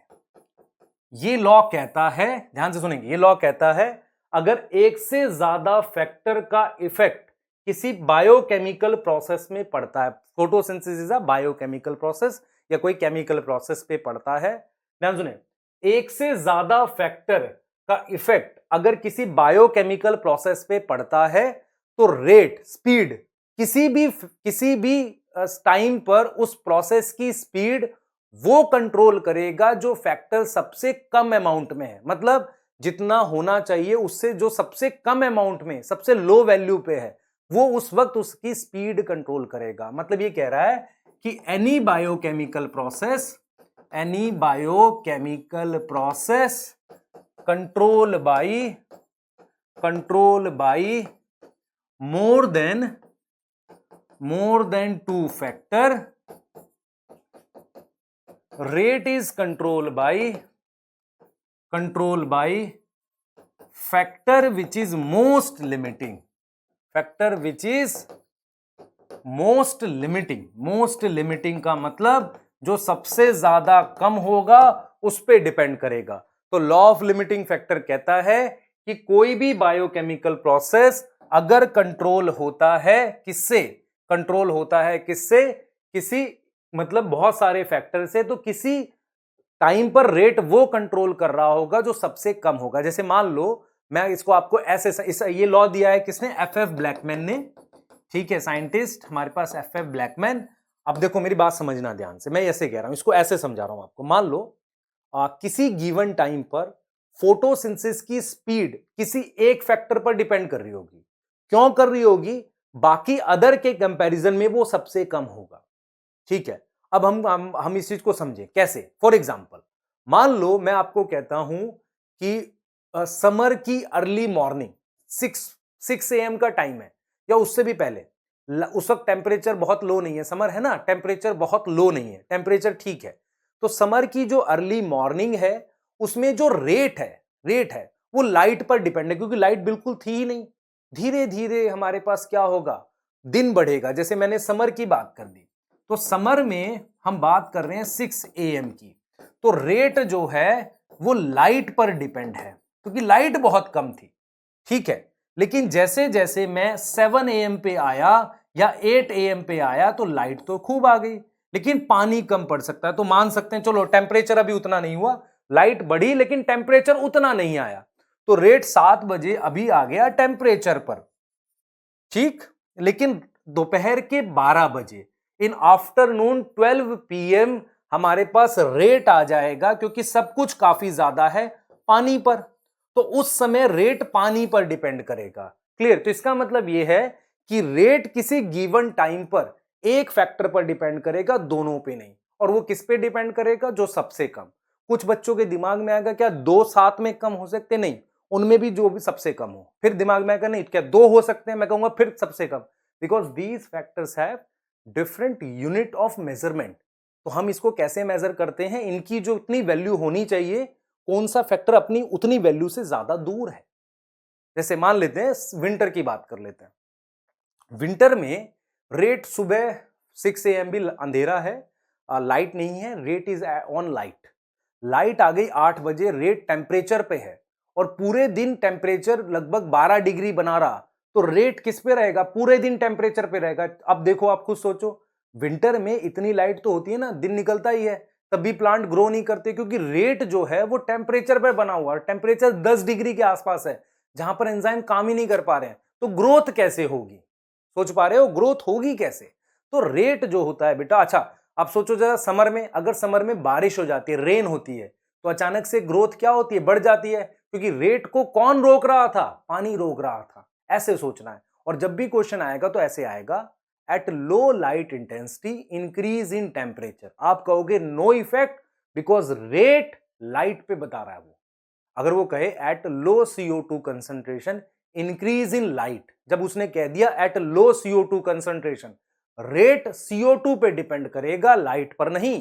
ये लॉ कहता है, ध्यान से सुनेंगे, ये लॉ कहता है अगर एक से ज्यादा फैक्टर का इफेक्ट किसी बायोकेमिकल प्रोसेस में पड़ता है, photosynthesis is a biochemical process या कोई केमिकल प्रोसेस पे पड़ता है, ध्यान सुने, एक से ज्यादा फैक्टर का इफेक्ट अगर किसी बायोकेमिकल प्रोसेस पे पड़ता है तो रेट, स्पीड, किसी भी टाइम पर उस प्रोसेस की स्पीड वो कंट्रोल करेगा जो फैक्टर सबसे कम अमाउंट में है। मतलब जितना होना चाहिए उससे जो सबसे कम अमाउंट में, सबसे लो वैल्यू पे है, वो उस वक्त उसकी स्पीड कंट्रोल करेगा। मतलब ये कह रहा है कि any biochemical process control by more than two factor, rate is controlled by factor which is most limiting, most limiting का मतलब जो सबसे ज्यादा कम होगा उस पे डिपेंड करेगा। तो लॉ ऑफ लिमिटिंग फैक्टर कहता है कि कोई भी बायोकेमिकल प्रोसेस अगर कंट्रोल होता है किससे, कंट्रोल होता है किससे, किसी मतलब बहुत सारे फैक्टर से, तो किसी टाइम पर रेट वो कंट्रोल कर रहा होगा जो सबसे कम होगा। जैसे मान लो मैं इसको आपको ऐसे ये लॉ दिया है किसने, एफ ब्लैकमैन ने, ठीक है, साइंटिस्ट हमारे पास एफ ब्लैकमैन। अब देखो मेरी बात समझना ध्यान से, मैं ऐसे कह रहा हूं, इसको ऐसे समझा रहा हूं आपको। मान लो किसी गिवन टाइम पर फोटोसिंथेसिस की स्पीड किसी एक फैक्टर पर डिपेंड कर रही होगी। क्यों कर रही होगी? बाकी अदर के कंपैरिजन में वो सबसे कम होगा। ठीक है, अब हम इस चीज को समझें कैसे। फॉर एग्जाम्पल मान लो मैं आपको कहता हूं कि समर की अर्ली मॉर्निंग 6 AM का टाइम है या उससे भी पहले, उस वक्त टेम्परेचर बहुत लो नहीं है, समर है ना, टेम्परेचर बहुत लो नहीं है, टेम्परेचर ठीक है। तो समर की जो अर्ली मॉर्निंग है उसमें जो रेट है वो लाइट पर डिपेंड है, क्योंकि लाइट बिल्कुल थी ही नहीं। धीरे धीरे हमारे पास क्या होगा, दिन बढ़ेगा। जैसे मैंने समर की बात कर दी, तो समर में हम बात कर रहे हैं 6 AM की, तो रेट जो है वो लाइट पर डिपेंड है, क्योंकि लाइट बहुत कम थी। ठीक है, लेकिन जैसे जैसे मैं 7 AM पे आया या 8 AM पे आया तो लाइट तो खूब आ गई, लेकिन पानी कम पड़ सकता है। तो मान सकते हैं चलो टेम्परेचर अभी उतना नहीं हुआ, लाइट बढ़ी लेकिन टेम्परेचर उतना नहीं आया, तो रेट 7 बजे अभी आ गया टेम्परेचर पर, ठीक। लेकिन दोपहर के 12 बजे, इन आफ्टरनून 12 PM हमारे पास रेट आ जाएगा, क्योंकि सब कुछ काफी ज्यादा है पानी पर, तो उस समय रेट पानी पर डिपेंड करेगा। क्लियर? तो इसका मतलब यह है कि रेट किसी गिवन टाइम पर एक फैक्टर पर डिपेंड करेगा, दोनों पे नहीं। और वो किस पे डिपेंड करेगा? जो सबसे कम। कुछ बच्चों के दिमाग में आएगा क्या दो साथ में कम हो सकते? नहीं, उनमें भी जो भी सबसे कम हो। फिर दिमाग में आएगा नहीं क्या दो हो सकते हैं? मैं कहूंगा फिर सबसे कम, because these factors have different unit of measurement. तो हम इसको कैसे मेजर करते हैं? इनकी जो इतनी वैल्यू होनी चाहिए, कौन सा फैक्टर अपनी उतनी वैल्यू से ज्यादा दूर है। जैसे मान लेते हैं विंटर की बात कर लेते हैं। विंटर में रेट सुबह 6 AM भी अंधेरा है, लाइट नहीं है, rate is on light. Light आ गई 8 बजे, रेट टेम्परेचर पे है और पूरे दिन टेम्परेचर लगभग 12 डिग्री बना रहा, तो रेट किस पे रहेगा? पूरे दिन टेम्परेचर पे रहेगा। अब देखो आप खुद सोचो, विंटर में इतनी लाइट तो होती है ना, दिन निकलता ही है, तब भी प्लांट ग्रो नहीं करते, क्योंकि रेट जो है वो टेम्परेचर पे बना हुआ है। टेम्परेचर 10 डिग्री के आसपास है, जहां पर एंजाइम काम ही नहीं कर पा रहे हैं, तो ग्रोथ कैसे होगी? सोच पा रहे हो ग्रोथ होगी कैसे? तो रेट जो होता है बेटा, अच्छा अब सोचो जरा, समर में अगर समर में बारिश हो जाती है, रेन होती है, तो अचानक से ग्रोथ क्या होती है? बढ़ जाती है, क्योंकि रेट को कौन रोक रहा था? पानी रोक रहा था। ऐसे सोचना है। और जब भी क्वेश्चन आएगा तो ऐसे आएगा, at low light intensity increase in temperature. आप कहोगे no effect, because rate light पे बता रहा है वो। अगर वो कहे at low CO2 concentration increase in light, जब उसने कह दिया eight low CO2 concentration, rate CO2 पे डिपेंड करेगा, लाइट पर नहीं।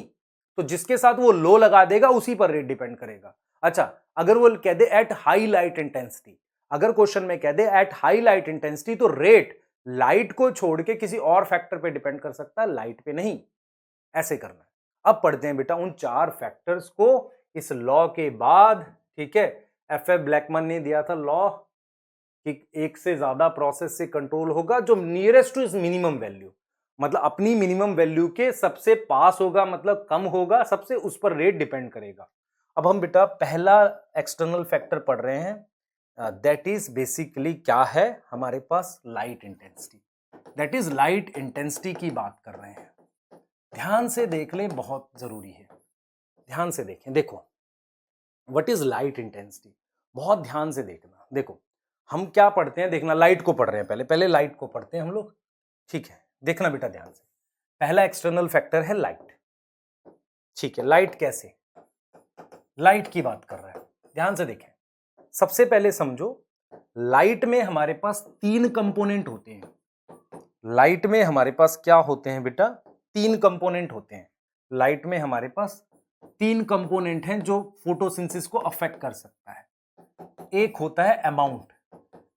तो जिसके साथ वो लो लगा देगा उसी पर रेट डिपेंड करेगा। अच्छा, अगर वो कह दे एट हाई लाइट इंटेंसिटी, अगर क्वेश्चन में कह दे एट हाई लाइट इंटेंसिटी, तो रेट लाइट को छोड़ के किसी और फैक्टर पे डिपेंड कर सकता है, लाइट पे नहीं। ऐसे करना है। अब पढ़ते हैं बेटा उन 4 फैक्टर्स को इस लॉ के बाद। ठीक है, एफ ब्लैकमैन ने दिया था लॉ कि एक से ज्यादा प्रोसेस से कंट्रोल होगा जो नियरेस्ट टू इस मिनिमम वैल्यू, मतलब अपनी मिनिमम वैल्यू के सबसे पास होगा, मतलब कम होगा सबसे, उस पर रेट डिपेंड करेगा। अब हम बेटा पहला एक्सटर्नल फैक्टर पढ़ रहे हैं, दैट इज बेसिकली क्या है हमारे पास? Light intensity. That is light intensity की बात कर रहे हैं। ध्यान से देख लें, बहुत जरूरी है, ध्यान से देखें। देखो व्हाट इज लाइट इंटेंसिटी, बहुत ध्यान से देखना। देखो हम क्या पढ़ते हैं, देखना, लाइट को पढ़ रहे हैं, पहले लाइट को पढ़ते हैं हम लोग। ठीक है, देखना बेटा ध्यान से। पहला एक्सटर्नल फैक्टर है लाइट। ठीक है, लाइट कैसे? लाइट की बात कर रहा है, ध्यान से देखें। सबसे पहले समझो, लाइट में हमारे पास 3 कंपोनेंट होते हैं। लाइट में हमारे पास क्या होते हैं बेटा? 3 कंपोनेंट होते हैं। लाइट में हमारे पास 3 कंपोनेंट हैं जो फोटोसिंथेसिस को अफेक्ट कर सकता है। एक होता है अमाउंट।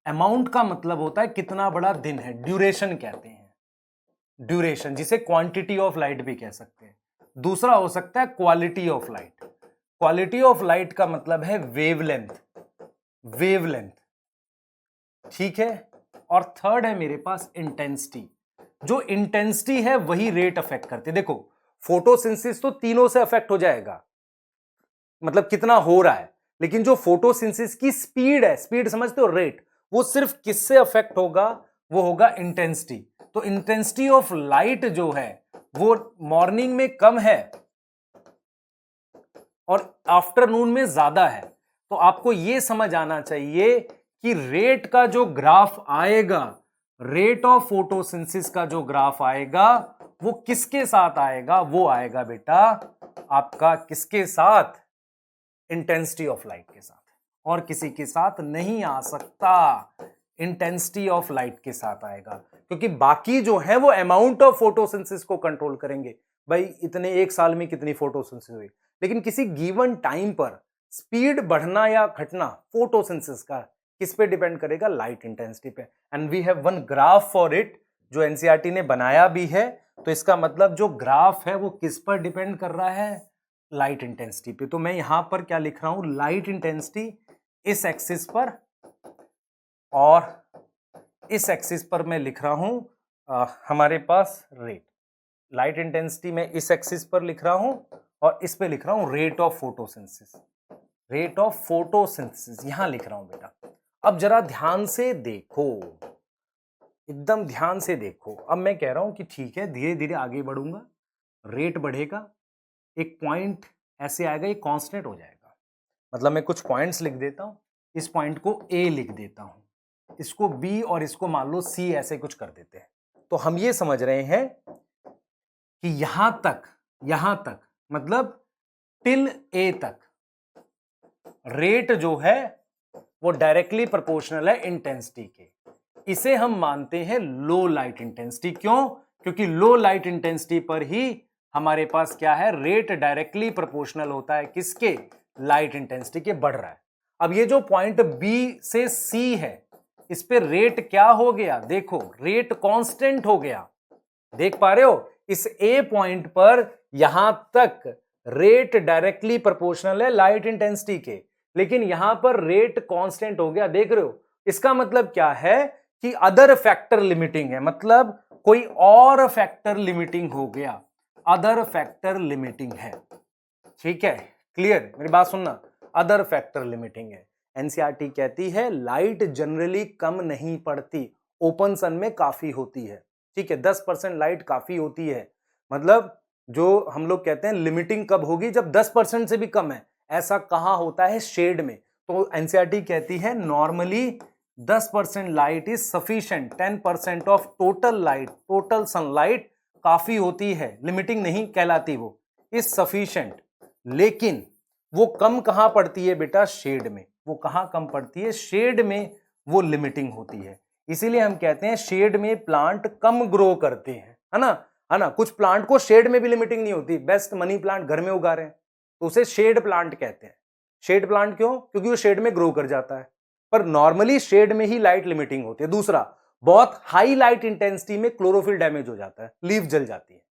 अमाउंट का मतलब होता है कितना बड़ा दिन है, ड्यूरेशन कहते हैं, ड्यूरेशन, जिसे क्वांटिटी ऑफ लाइट भी कह सकते हैं। दूसरा हो सकता है quality of light. Quality of light का मतलब है वेवलेंथ, वेवलेंथ, ठीक है। और थर्ड है मेरे पास इंटेंसिटी। जो इंटेंसिटी है वही रेट अफेक्ट करती है। देखो फोटोसिंथेसिस तो तीनों से अफेक्ट हो जाएगा, मतलब कितना हो रहा है, लेकिन जो फोटोसिंथेसिस की स्पीड है, स्पीड समझते हो, रेट, वो सिर्फ किससे अफेक्ट होगा, वो होगा इंटेंसिटी। तो इंटेंसिटी ऑफ लाइट जो है वो मॉर्निंग में कम है और आफ्टरनून में ज्यादा है। तो आपको यह समझ आना चाहिए कि रेट का जो ग्राफ आएगा, रेट ऑफ फोटोसिंथेसिस का जो ग्राफ आएगा वो किसके साथ आएगा, वो आएगा बेटा आपका किसके साथ, इंटेंसिटी ऑफ लाइट के साथ, और किसी के साथ नहीं आ सकता, इंटेंसिटी ऑफ लाइट के साथ आएगा। क्योंकि बाकी जो है वो अमाउंट ऑफ फोटोसिंथेसिस को कंट्रोल करेंगे, भाई इतने एक साल में कितनी फोटोसिंथेसिस हुई, लेकिन किसी गिवन टाइम पर स्पीड बढ़ना या घटना फोटोसिंथेसिस का किस पे डिपेंड करेगा, लाइट इंटेंसिटी पे। And we have one graph for it जो एनसीईआरटी ने बनाया भी है। तो इसका मतलब जो ग्राफ है वो किस पर डिपेंड कर रहा है, लाइट इंटेंसिटी पे। तो मैं यहां पर क्या लिख रहा हूं, लाइट इंटेंसिटी इस एक्सिस पर, और इस एक्सिस पर मैं लिख रहा हूं हमारे पास रेट। लाइट इंटेंसिटी में इस एक्सिस पर लिख रहा हूं और इस पे लिख रहा हूं rate of photosynthesis, rate of photosynthesis यहां लिख रहा हूं बेटा। अब जरा ध्यान से देखो, एकदम ध्यान से देखो। अब मैं कह रहा हूं कि ठीक है धीरे धीरे आगे बढ़ूंगा, रेट बढ़ेगा, एक पॉइंट ऐसे आएगा, ये कांस्टेंट हो जाएगा। मतलब मैं कुछ पॉइंट्स लिख देता हूं, इस पॉइंट को ए लिख देता हूं, इसको बी और इसको मान लो सी, ऐसे कुछ कर देते हैं। तो हम ये समझ रहे हैं कि यहां तक मतलब टिल ए तक रेट जो है वो डायरेक्टली प्रोपोर्शनल है इंटेंसिटी के। इसे हम मानते हैं लो लाइट इंटेंसिटी। क्यों? क्योंकि लो लाइट इंटेंसिटी पर ही हमारे पास क्या है, रेट डायरेक्टली प्रोपोर्शनल होता है किसके, लाइट इंटेंसिटी के, बढ़ रहा है। अब ये जो पॉइंट बी से सी है इस पे रेट क्या हो गया, देखो रेट कांस्टेंट हो गया, देख पा रहे हो। इस ए पॉइंट पर यहां तक रेट डायरेक्टली प्रोपोर्शनल है लाइट इंटेंसिटी के, लेकिन यहां पर रेट कांस्टेंट हो गया, देख रहे हो। इसका मतलब क्या है कि अदर फैक्टर लिमिटिंग है, मतलब कोई और फैक्टर लिमिटिंग हो गया, अदर फैक्टर लिमिटिंग है, ठीक है, क्लियर, मेरी बात सुनना, अदर फैक्टर लिमिटिंग है। एनसीईआरटी कहती है लाइट जनरली कम नहीं पड़ती, ओपन सन में काफी होती है, ठीक है, 10% लाइट काफी होती है। मतलब जो हम लोग कहते हैं लिमिटिंग कब होगी, जब 10% से भी कम है। ऐसा कहां होता है, शेड में। तो एनसीईआरटी कहती है normally 10% light is sufficient, 10% of total light, total sunlight काफी होती है, लिमिटिंग नहीं कहलाती, वो इज सफिशिएंट। लेकिन वो कम कहां पड़ती है बेटा, शेड में। वो कहां कम पड़ती है, शेड में वो लिमिटिंग होती है। इसीलिए हम कहते हैं शेड में प्लांट कम ग्रो करते हैं, है ना, है ना। कुछ प्लांट को शेड में भी लिमिटिंग नहीं होती, बेस्ट मनी प्लांट घर में उगा रहे हैं तो उसे शेड प्लांट कहते हैं। शेड प्लांट क्यों, क्योंकि वो शेड में ग्रो कर जाता है, पर नॉर्मली शेड में ही लाइट लिमिटिंग होती है। दूसरा, बहुत हाई लाइट इंटेंसिटी में क्लोरोफिल डैमेज हो जाता है, लीफ जल जाती है,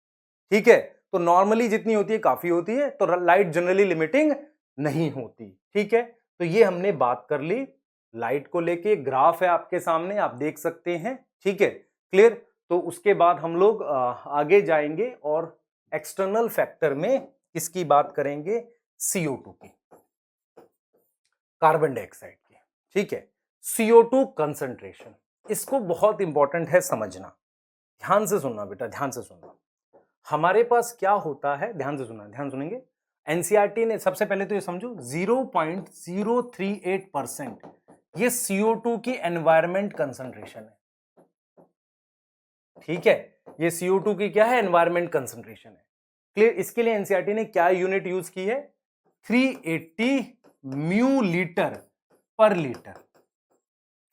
ठीक है। तो नॉर्मली जितनी होती है काफी होती है, तो लाइट जनरली लिमिटिंग नहीं होती, ठीक है। तो ये हमने बात कर ली लाइट को लेके, ग्राफ है आपके सामने, आप देख सकते हैं, ठीक है, क्लियर। तो उसके बाद हम लोग आगे जाएंगे और एक्सटर्नल फैक्टर में किसकी बात करेंगे, CO2 की, कार्बन डाइऑक्साइड की, ठीक है। CO2 कंसंट्रेशन, इसको बहुत इंपॉर्टेंट है समझना, ध्यान से सुनना बेटा, ध्यान से सुनना। हमारे पास क्या होता है, ध्यान से सुनना, ध्यान सुनेंगे। एनसीईआरटी ने सबसे पहले तो ये समझो 0.038% ये CO2 की एनवायरमेंट कंसंट्रेशन है, ठीक है। ये CO2 की क्या है, एनवायरमेंट कंसंट्रेशन है, क्लियर। इसके लिए एनसीईआरटी ने क्या यूनिट यूज की है, 380 म्यू लीटर पर लीटर,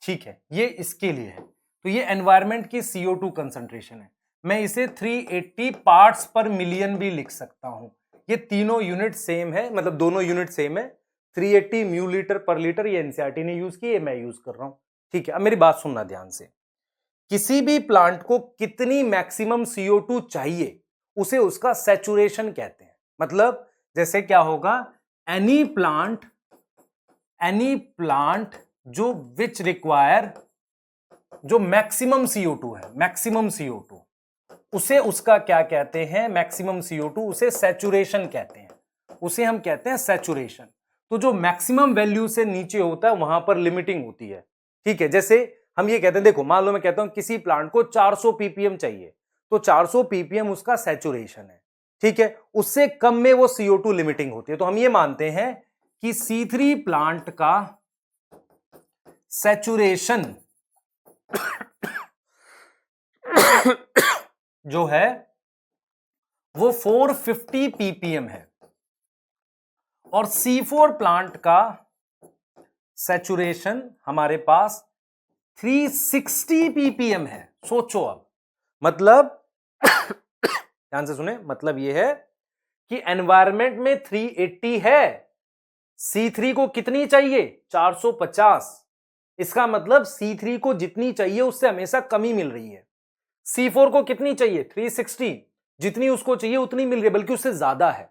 ठीक है, ये इसके लिए है। तो ये एनवायरमेंट की CO2 कंसंट्रेशन है। मैं इसे 380 पार्ट्स पर मिलियन भी लिख सकता हूं। ये तीनों यूनिट सेम है, मतलब दोनों यूनिट सेम है। 380 म्यू लीटर पर लीटर ये एनसीईआरटी ने यूज की, ये मैं यूज कर रहा हूं, ठीक है। अब मेरी बात सुनना ध्यान से। किसी भी प्लांट को कितनी मैक्सिमम CO2 चाहिए उसे उसका सैचुरेशन कहते हैं। मतलब जैसे क्या होगा एनी प्लांट जो विच रिक्वायर, जो मैक्सिमम CO2 है, मैक्सिमम CO2, उसे उसका क्या कहते हैं, मैक्सिमम CO2, उसे सैचुरेशन कहते हैं, उसे हम कहते हैं सैचुरेशन। तो जो मैक्सिमम वैल्यू से नीचे होता है वहां पर लिमिटिंग होती है, ठीक है। जैसे हम ये कहते हैं, देखो मान लो मैं कहता हूं किसी प्लांट को 400 ppm चाहिए, तो 400 ppm उसका सैचुरेशन है, ठीक है। उससे कम में वो CO2 लिमिटिंग होती है। तो हम ये मानते हैं कि C3 प्लांट का सैचुरेशन जो है वो 450 ppm है, और C4 प्लांट का सैचुरेशन हमारे पास 360 ppm है। सोचो अब, मतलब ध्यान से सुने, मतलब यह है कि एनवायरमेंट में 380 है, C3 को कितनी चाहिए, 450। इसका मतलब C3 को जितनी चाहिए उससे हमेशा कमी मिल रही है। C4 को कितनी चाहिए, 360, जितनी उसको चाहिए उतनी मिल रही है, बल्कि उससे ज्यादा है,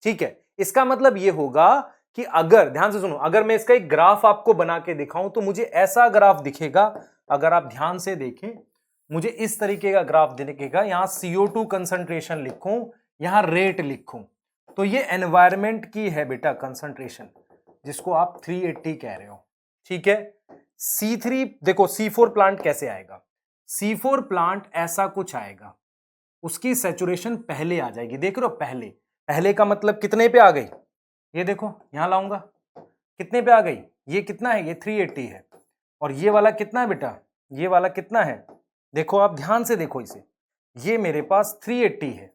ठीक है। इसका मतलब यह होगा कि अगर, ध्यान से सुनो, अगर मैं इसका एक ग्राफ आपको बना के दिखाऊं तो मुझे ऐसा ग्राफ दिखेगा। अगर आप ध्यान से देखें, मुझे इस तरीके का ग्राफ दिखेगा। यहां CO2 कंसंट्रेशन लिखूं, यहां रेट लिखूं, तो ये एनवायरमेंट की है बेटा कंसंट्रेशन, जिसको आप 380 कह रहे हो, ठीक है। C3 देखो, C4 प्लांट कैसे आएगा, C4 प्लांट ऐसा कुछ आएगा, उसकी सैचुरेशन पहले आ जाएगी, देख रहे हो, पहले। पहले का मतलब कितने पे आ गई, ये देखो यहां लाऊंगा, कितने पे आ गई, ये कितना है, ये 380 है, और ये वाला कितना है बेटा, ये वाला कितना है, देखो आप ध्यान से देखो इसे, ये मेरे पास 380 है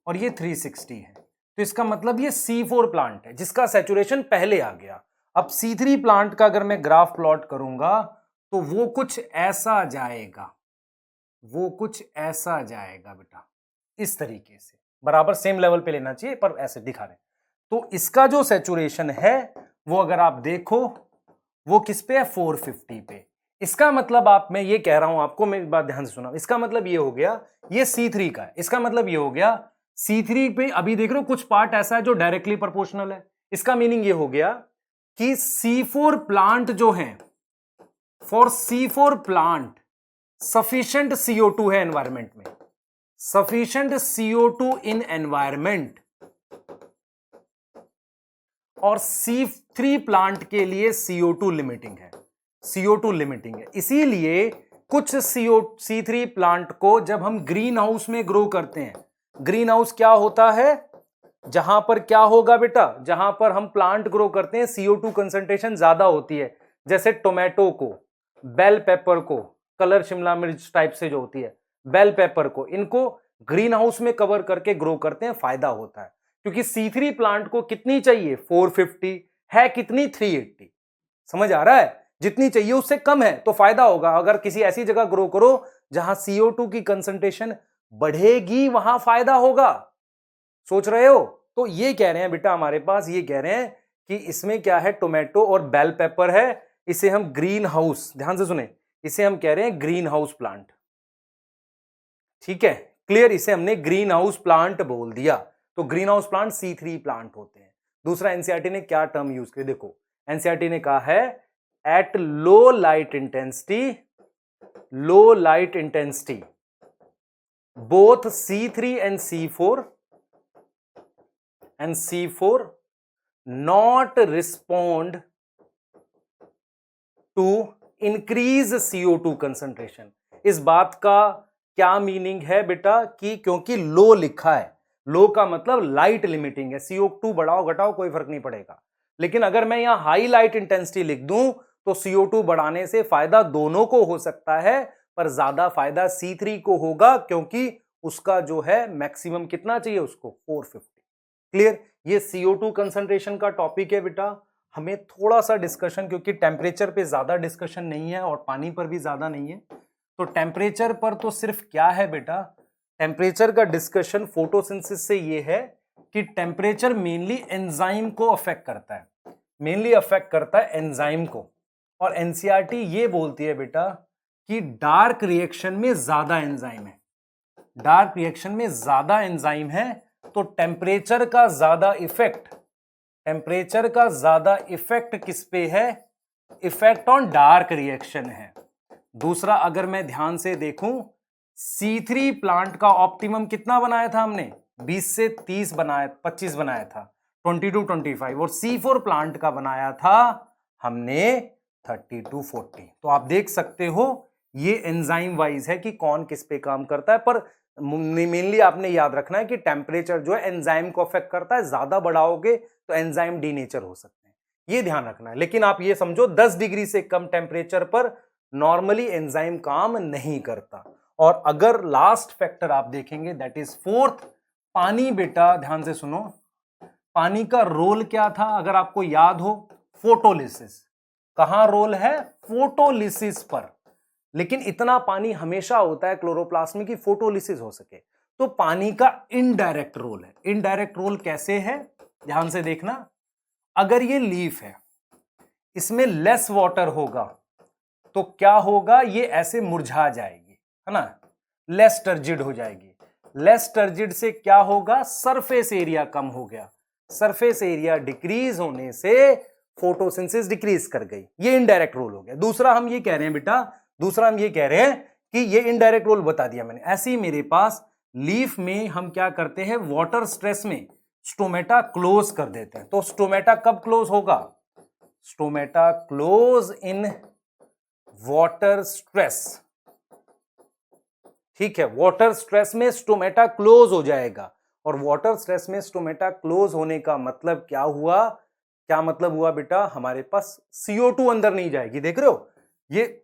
और ये 360 है। तो इसका मतलब ये C4 प्लांट है जिसका सैचुरेशन पहले आ गया। अब C3 प्लांट का अगर मैं ग्राफ प्लॉट करूंगा तो वो कुछ ऐसा जाएगा, वो कुछ ऐसा जाएगा बेटा, इस तरीके से, बराबर सेम लेवल पे लेना चाहिए पर ऐसे दिखा रहे। तो इसका जो सैचुरेशन है वो अगर आप देखो वो किस पे है, 450 पे। इसका मतलब आप, मैं ये कह रहा हूं आपको, मेरी बात ध्यान से सुना, इसका मतलब ये हो गया ये C3 का है, इसका मतलब ये हो गया C3 पे अभी देख रहे हो कुछ पार्ट ऐसा है जो डायरेक्टली प्रोपोर्शनल है। इसका मीनिंग ये हो गया कि C4 प्लांट जो है, for C4 plant sufficient CO2 है एनवायरमेंट में, सफिशिएंट CO2 इन एनवायरमेंट, और C3 प्लांट के लिए CO2 लिमिटिंग है, CO2 लिमिटिंग है। इसीलिए कुछ C3 प्लांट को जब हम ग्रीन हाउस में ग्रो करते हैं, ग्रीन हाउस क्या होता है, जहां पर क्या होगा बेटा, जहां पर हम प्लांट ग्रो करते हैं CO2 कंसंट्रेशन ज्यादा होती है, जैसे टोमेटो को, बेल पेपर को, कलर शिमला मिर्च टाइप से जो होती है, बेल पेपर को, इनको ग्रीन हाउस में कवर करके ग्रो करते हैं, फायदा होता है। क्योंकि C3 प्लांट को कितनी चाहिए, 450 है, कितनी 380, समझ आ रहा है, जितनी चाहिए उससे कम है तो फायदा होगा। अगर किसी ऐसी जगह ग्रो करो जहां CO2 की कंसंट्रेशन बढ़ेगी वहां फायदा होगा, सोच रहे हो। तो ये कह रहे हैं बेटा हमारे पास, ये कह रहे हैं कि इसमें क्या है, टोमेटो और बेल पेपर है, इसे हम ग्रीन हाउस, ध्यान से सुने, इसे हम कह रहे हैं ग्रीन हाउस प्लांट, ठीक है, क्लियर, इसे हमने ग्रीन हाउस प्लांट बोल दिया। तो green house plant C3 plant होते हैं। दूसरा एनसीईआरटी ने क्या टर्म यूज किया, देखो एनसीईआरटी ने कहा है eight low light intensity, low light intensity both C3 and C4 not respond to increase CO2 concentration। इस बात का क्या मीनिंग है बेटा कि क्योंकि लो लिखा है, लो का मतलब लाइट लिमिटिंग है, CO2 बढ़ाओ घटाओ कोई फर्क नहीं पड़ेगा। लेकिन अगर मैं यहां हाई लाइट इंटेंसिटी लिख दूं तो CO2 बढ़ाने से फायदा दोनों को हो सकता है, पर ज्यादा फायदा C3 को होगा क्योंकि उसका जो है मैक्सिमम कितना चाहिए उसको, 450। क्लियर, ये CO2 कंसंट्रेशन का टॉपिक है बेटा। हमें थोड़ा सा डिस्कशन, क्योंकि टेम्परेचर पे ज्यादा डिस्कशन नहीं है और पानी पर भी ज्यादा नहीं है, तो टेम्परेचर पर तो सिर्फ क्या है बेटा, टेम्परेचर का डिस्कशन फोटोसिंथेसिस से ये है कि टेम्परेचर मेनली एंजाइम को अफेक्ट करता है, मेनली अफेक्ट करता है एंजाइम को। और एनसीईआरटी ये बोलती है बेटा कि डार्क रिएक्शन में ज्यादा एंजाइम है, डार्क रिएक्शन में ज्यादा एंजाइम है, तो टेम्परेचर का ज्यादा इफेक्ट टेम्परेचर का ज्यादा इफेक्ट किस पे है? इफेक्ट ऑन डार्क रिएक्शन है। दूसरा, अगर मैं ध्यान से देखूं, C3 प्लांट का ऑप्टिमम कितना बनाया था हमने? 20 से 30 बनाया, 25 बनाया था, 20 to 25। और C4 प्लांट का बनाया था हमने 30 to 40। तो आप देख सकते हो ये एंजाइम वाइज है कि कौन किस पे काम करता है, पर मेनली आपने याद रखना है कि टेम्परेचर जो है एंजाइम को अफेक्ट करता है। ज्यादा बढ़ाओगे तो एंजाइम डीनेचर हो सकते हैं, ये ध्यान रखना है। लेकिन आप ये समझो 10 डिग्री से कम टेम्परेचर पर नॉर्मली एंजाइम काम नहीं करता। और अगर लास्ट फैक्टर आप देखेंगे, दैट इज फोर्थ, पानी। बेटा ध्यान से सुनो, पानी का रोल क्या था अगर आपको याद हो? फोटोलिसिस। कहां रोल है? फोटोलिसिस पर। लेकिन इतना पानी हमेशा होता है क्लोरोप्लास्ट में कि फोटोलिसिस हो सके, तो पानी का इनडायरेक्ट रोल है। इनडायरेक्ट रोल कैसे है? ध्यान से देखना, अगर ये लीफ है, इसमें लेस वाटर होगा तो क्या होगा? ये ऐसे मुरझा जाएगी, है ना, लेस टर्जिड हो जाएगी। लेस टर्जिड से क्या होगा? सरफेस एरिया कम हो गया। सरफेस एरिया डिक्रीज होने से फोटोसिंथेसिस डिक्रीज कर गई। ये इनडायरेक्ट रोल हो गया। दूसरा हम ये कह रहे हैं बेटा, दूसरा हम ये कह रहे हैं कि ये इनडायरेक्ट रोल बता दिया मैंने। ऐसे ही मेरे पास लीफ में हम क्या करते हैं? वाटर स्ट्रेस में स्टोमेटा क्लोज कर देते हैं। तो स्टोमेटा कब क्लोज होगा? Stomata close in water stress. ठीक है, वाटर स्ट्रेस में स्टोमेटा क्लोज हो जाएगा। और वाटर स्ट्रेस में स्टोमेटा क्लोज होने का मतलब क्या हुआ? क्या मतलब हुआ बेटा? हमारे पास CO2 अंदर नहीं जाएगी। देख रहे हो, ये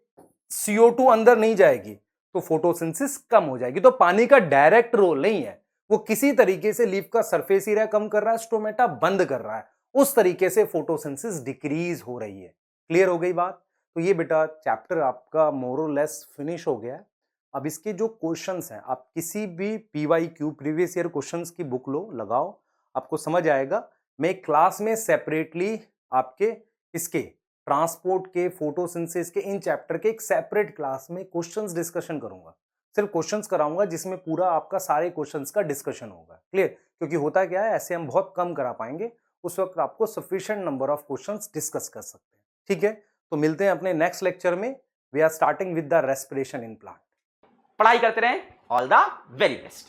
CO2 अंदर नहीं जाएगी तो फोटोसिंथेसिस कम हो जाएगी। तो पानी का डायरेक्ट रोल नहीं है, वो किसी तरीके से लीफ का सरफेस एरिया कम कर रहा है, स्टोमेटा बंद कर रहा है, उस तरीके से फोटोसिंथेसिस डिक्रीज हो रही है। क्लियर हो गई बात? तो ये बेटा चैप्टर आपका मोर और लेस फिनिश हो गया है। अब इसके जो क्वेश्चंस हैं, आप किसी भी PYQ प्रीवियस ईयर क्वेश्चंस की बुक लो, लगाओ, आपको समझ आएगा। मैं क्लास में सेपरेटली आपके इसके ट्रांसपोर्ट के, फोटोसिंथेसिस के, इन चैप्टर के एक सेपरेट क्लास में क्वेश्चंस डिस्कशन करूंगा। सिर्फ क्वेश्चंस कराऊंगा जिसमें पूरा आपका सारे क्वेश्चंस का डिस्कशन होगा। क्लियर? क्योंकि होता क्या है, ऐसे हम बहुत कम करा पाएंगे, उस वक्त आपको sufficient number of questions discuss कर सकते हैं। ठीक है, तो मिलते हैं अपने नेक्स्ट लेक्चर में। We are starting with the respiration in plant. पढ़ाई करते रहें। All the very best.